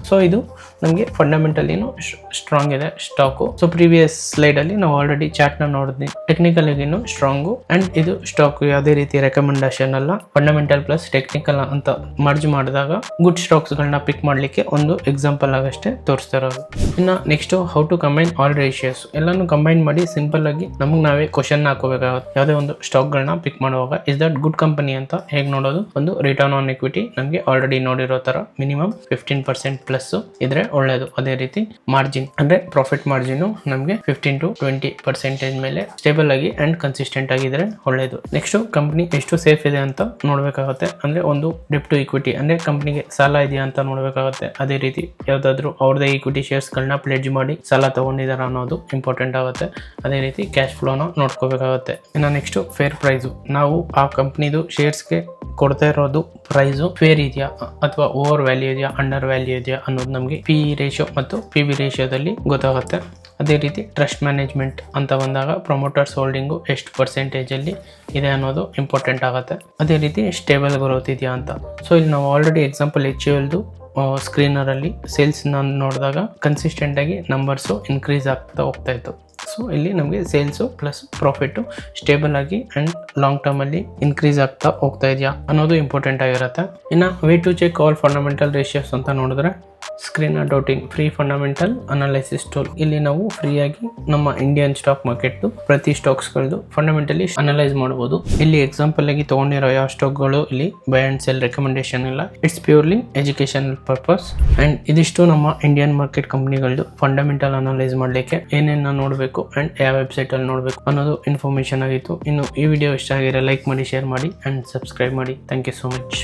ಸೊ ಇದು ನಮಗೆ ಫಂಡಮೆಂಟಲ್ ಏನು ಸ್ಟ್ರಾಂಗ್ ಇದೆ ಸ್ಟಾಕು. ಸೊ ಪ್ರೀವಿಯಸ್ ಸ್ಲೈಡ್ ಅಲ್ಲಿ ನಾವು ಆಲ್ರೆಡಿ ಚಾರ್ಟ್ ನ ನೋಡಿದ್ವಿ. ಟೆಕ್ನಿಕಲ್ ಆಗಿನು ಸ್ಟ್ರಾಂಗು ಅಂಡ್ ಇದು ಸ್ಟಾಕ್ ಯಾವುದೇ ರೀತಿ ರೆಕಮೆಂಡೇಶನ್ ಅಲ್ಲ, ಫಂಡಮೆಂಟಲ್ ಪ್ಲಸ್ ಟೆಕ್ನಿಕಲ್ ಅಂತ ಮರ್ಜ್ ಮಾಡಿದಾಗ ಗುಡ್ ಸ್ಟಾಕ್ಸ್ ಗಳನ್ನ ಪಿಕ್ ಮಾಡ್ಲಿಕ್ಕೆ ಒಂದು ಎಕ್ಸಾಂಪಲ್ ಆಗಷ್ಟೇ ತೋರಿಸ್ತಾ ಇರೋದು. ಇನ್ನು next how to combine all ratios ಎಲ್ಲಾನು ಕಂಬೈನ್ ಮಾಡಿ ಸಿಂಪಲ್ ಆಗಿ ನಮಗೆ ನಾವೇ ಕ್ವಶನ್ ಹಾಕೋಬೇಕಾಗುತ್ತೆ. ಯಾವುದೇ ಒಂದು ಸ್ಟಾಕ್ ಗಳನ್ನ ಪಿಕ್ ಮಾಡುವಾಗ ಇಸ್ ದಟ್ ಗುಡ್ ಕಂಪನಿ ಅಂತ ಹೇಗೆ ನೋಡೋದು. ಒಂದು ರಿಟರ್ನ್ ಆನ್ ಇಕ್ವಿಟಿ ನಮಗೆ ಆಲ್ರೆಡಿ ನೋಡಿರೋ ತರ ಮಿನಿಮಮ್ 15% ಪ್ಲಸ್ ಇದ್ರೆ ಒಳ್ಳೇದು. ಅದೇ ರೀತಿ ಮಾರ್ಜಿನ್ ಅಂದ್ರೆ ಪ್ರಾಫಿಟ್ ಮಾರ್ಜಿನ್ ನಮಗೆ 15 to 20% ಮೇಲೆ ಸ್ಟೇಬಲ್ ಆಗಿ ಅಂಡ್ ಕನ್ಸಿಸ್ಟೆಂಟ್ ಆಗಿದ್ರೆ ಒಳ್ಳೇದು. ನೆಕ್ಸ್ಟ್ ಕಂಪನಿ ಎಷ್ಟು ಸೇಫ್ ಇದೆ ಅಂತ ನೋಡ್ಬೇಕಾಗುತ್ತೆ. ಅಂದ್ರೆ ಒಂದು ಡೆಬ್ಟ್ ಟು ಇಕ್ವಿಟಿ ಅಂದ್ರೆ ಕಂಪನಿಗೆ ಸಾಲ ಇದೆಯಾ ಅಂತ ನೋಡ್ಬೇಕಾಗುತ್ತೆ. ಅದೇ ರೀತಿ ಯಾವ್ದಾದ್ರು ಅವ್ರದೇ ಇಕ್ವಿಟಿ ಶೇರ್ಸ್ ಗಳನ್ನ ಪ್ಲೆಡ್ಜ್ ಮಾಡಿ ಸಾಲ ತಗೊಂಡಿದಾರ ಅನ್ನೋದು ಇಂಪಾರ್ಟೆಂಟ್ ಆಗುತ್ತೆ. ಅದೇ ರೀತಿ ಕ್ಯಾಶ್ ಫ್ಲೋನ ನೋಡ್ಕೋಬೇಕಾಗುತ್ತೆ. ಇನ್ನು ನೆಕ್ಸ್ಟ್ ಫೇರ್ ಪ್ರೈಸ್, ನಾವು ಆ ಕಂಪನಿದು ಶೇರ್ಸ್ಗೆ ಕೊಡ್ತಾ ಇರೋದು ಪ್ರೈಸು ಫೇರ್ ಇದೆಯಾ ಅಥವಾ ಓವರ್ ವ್ಯಾಲ್ಯೂ ಇದೆಯಾ ಅಂಡರ್ ವ್ಯಾಲ್ಯೂ ಇದೆಯಾ ಅನ್ನೋದು ನಮಗೆ ಪಿ ರೇಷಿಯೋ ಮತ್ತು ಪಿ ಬಿ ರೇಷಿಯೋದಲ್ಲಿ ಗೊತ್ತಾಗುತ್ತೆ. ಅದೇ ರೀತಿ ಟ್ರಸ್ಟ್ ಮ್ಯಾನೇಜ್ಮೆಂಟ್ ಅಂತ ಬಂದಾಗ ಪ್ರಮೋಟರ್ಸ್ ಹೋಲ್ಡಿಂಗು ಎಷ್ಟು ಪರ್ಸೆಂಟೇಜಲ್ಲಿ ಇದೆ ಅನ್ನೋದು ಇಂಪಾರ್ಟೆಂಟ್ ಆಗುತ್ತೆ. ಅದೇ ರೀತಿ ಸ್ಟೇಬಲ್ ಗ್ರೋತ್ ಇದೆಯಾ ಅಂತ. ಸೊ ಇಲ್ಲಿ ನಾವು ಆಲ್ರೆಡಿ ಎಕ್ಸಾಂಪಲ್ HULದು ಸ್ಕ್ರೀನರಲ್ಲಿ ಸೇಲ್ಸ್ನ ನೋಡಿದಾಗ ಕನ್ಸಿಸ್ಟೆಂಟ್ ಆಗಿ ನಂಬರ್ಸು ಇನ್ಕ್ರೀಸ್ ಆಗ್ತಾ ಹೋಗ್ತಾ ಇತ್ತು. ಸೊ ಇಲ್ಲಿ ನಮಗೆ ಸೇಲ್ಸು ಪ್ಲಸ್ ಪ್ರಾಫಿಟ್ಟು ಸ್ಟೇಬಲ್ ಆಗಿ ಆ್ಯಂಡ್ ಲಾಂಗ್ ಟರ್ಮಲ್ಲಿ ಇನ್ಕ್ರೀಸ್ ಆಗ್ತಾ ಹೋಗ್ತಾ ಇದೆಯಾ ಅನ್ನೋದು ಇಂಪಾರ್ಟೆಂಟ್ ಆಗಿರುತ್ತೆ. ಇನ್ನು way to check all fundamental ratios ಅಂತ ನೋಡಿದ್ರೆ screener.in free fundamental analysis tool. ಇಲ್ಲಿ ನಾವು ಫ್ರೀಯಾಗಿ ನಮ್ಮ ಇಂಡಿಯನ್ ಸ್ಟಾಕ್ ಮಾರ್ಕೆಟ್ ಪ್ರತಿ ಸ್ಟಾಕ್ಸ್ಗಳದ್ದು ಫಂಡಮೆಂಟಲಿ ಅನಲೈಸ್ ಮಾಡಬಹುದು. ಇಲ್ಲಿ ಎಕ್ಸಾಂಪಲ್ ಆಗಿ ತಗೊಂಡಿರೋ ಯಾವ ಸ್ಟಾಕ್ಗಳು ಇಲ್ಲಿ ಬೈ ಅಂಡ್ ಸೆಲ್ ರೆಕಮೆಂಡೇಶನ್ ಇಲ್ಲ, it's purely educational purpose. And ಇದಿಷ್ಟು ನಮ್ಮ ಇಂಡಿಯನ್ ಮಾರ್ಕೆಟ್ ಕಂಪ್ನಿಗಳದ್ದು ಫಂಡಮೆಂಟಲ್ ಅನಲೈಸ್ ಮಾಡಲಿಕ್ಕೆ ಏನೇನು ನೋಡಬೇಕು ಅಂಡ್ ಯಾವ ವೆಬ್ಸೈಟ್ ಅಲ್ಲಿ ನೋಡಬೇಕು ಅನ್ನೋದು ಇನ್ಫಾರ್ಮೇಶನ್ ಆಗಿತ್ತು. ಇನ್ನು ಈ ವಿಡಿಯೋ ಇಷ್ಟ ಆಗಿರೋ ಲೈಕ್ ಮಾಡಿ, ಶೇರ್ ಮಾಡಿ ಅಂಡ್ ಸಬ್ಸ್ಕ್ರೈಬ್ ಮಾಡಿ. Thank you so much.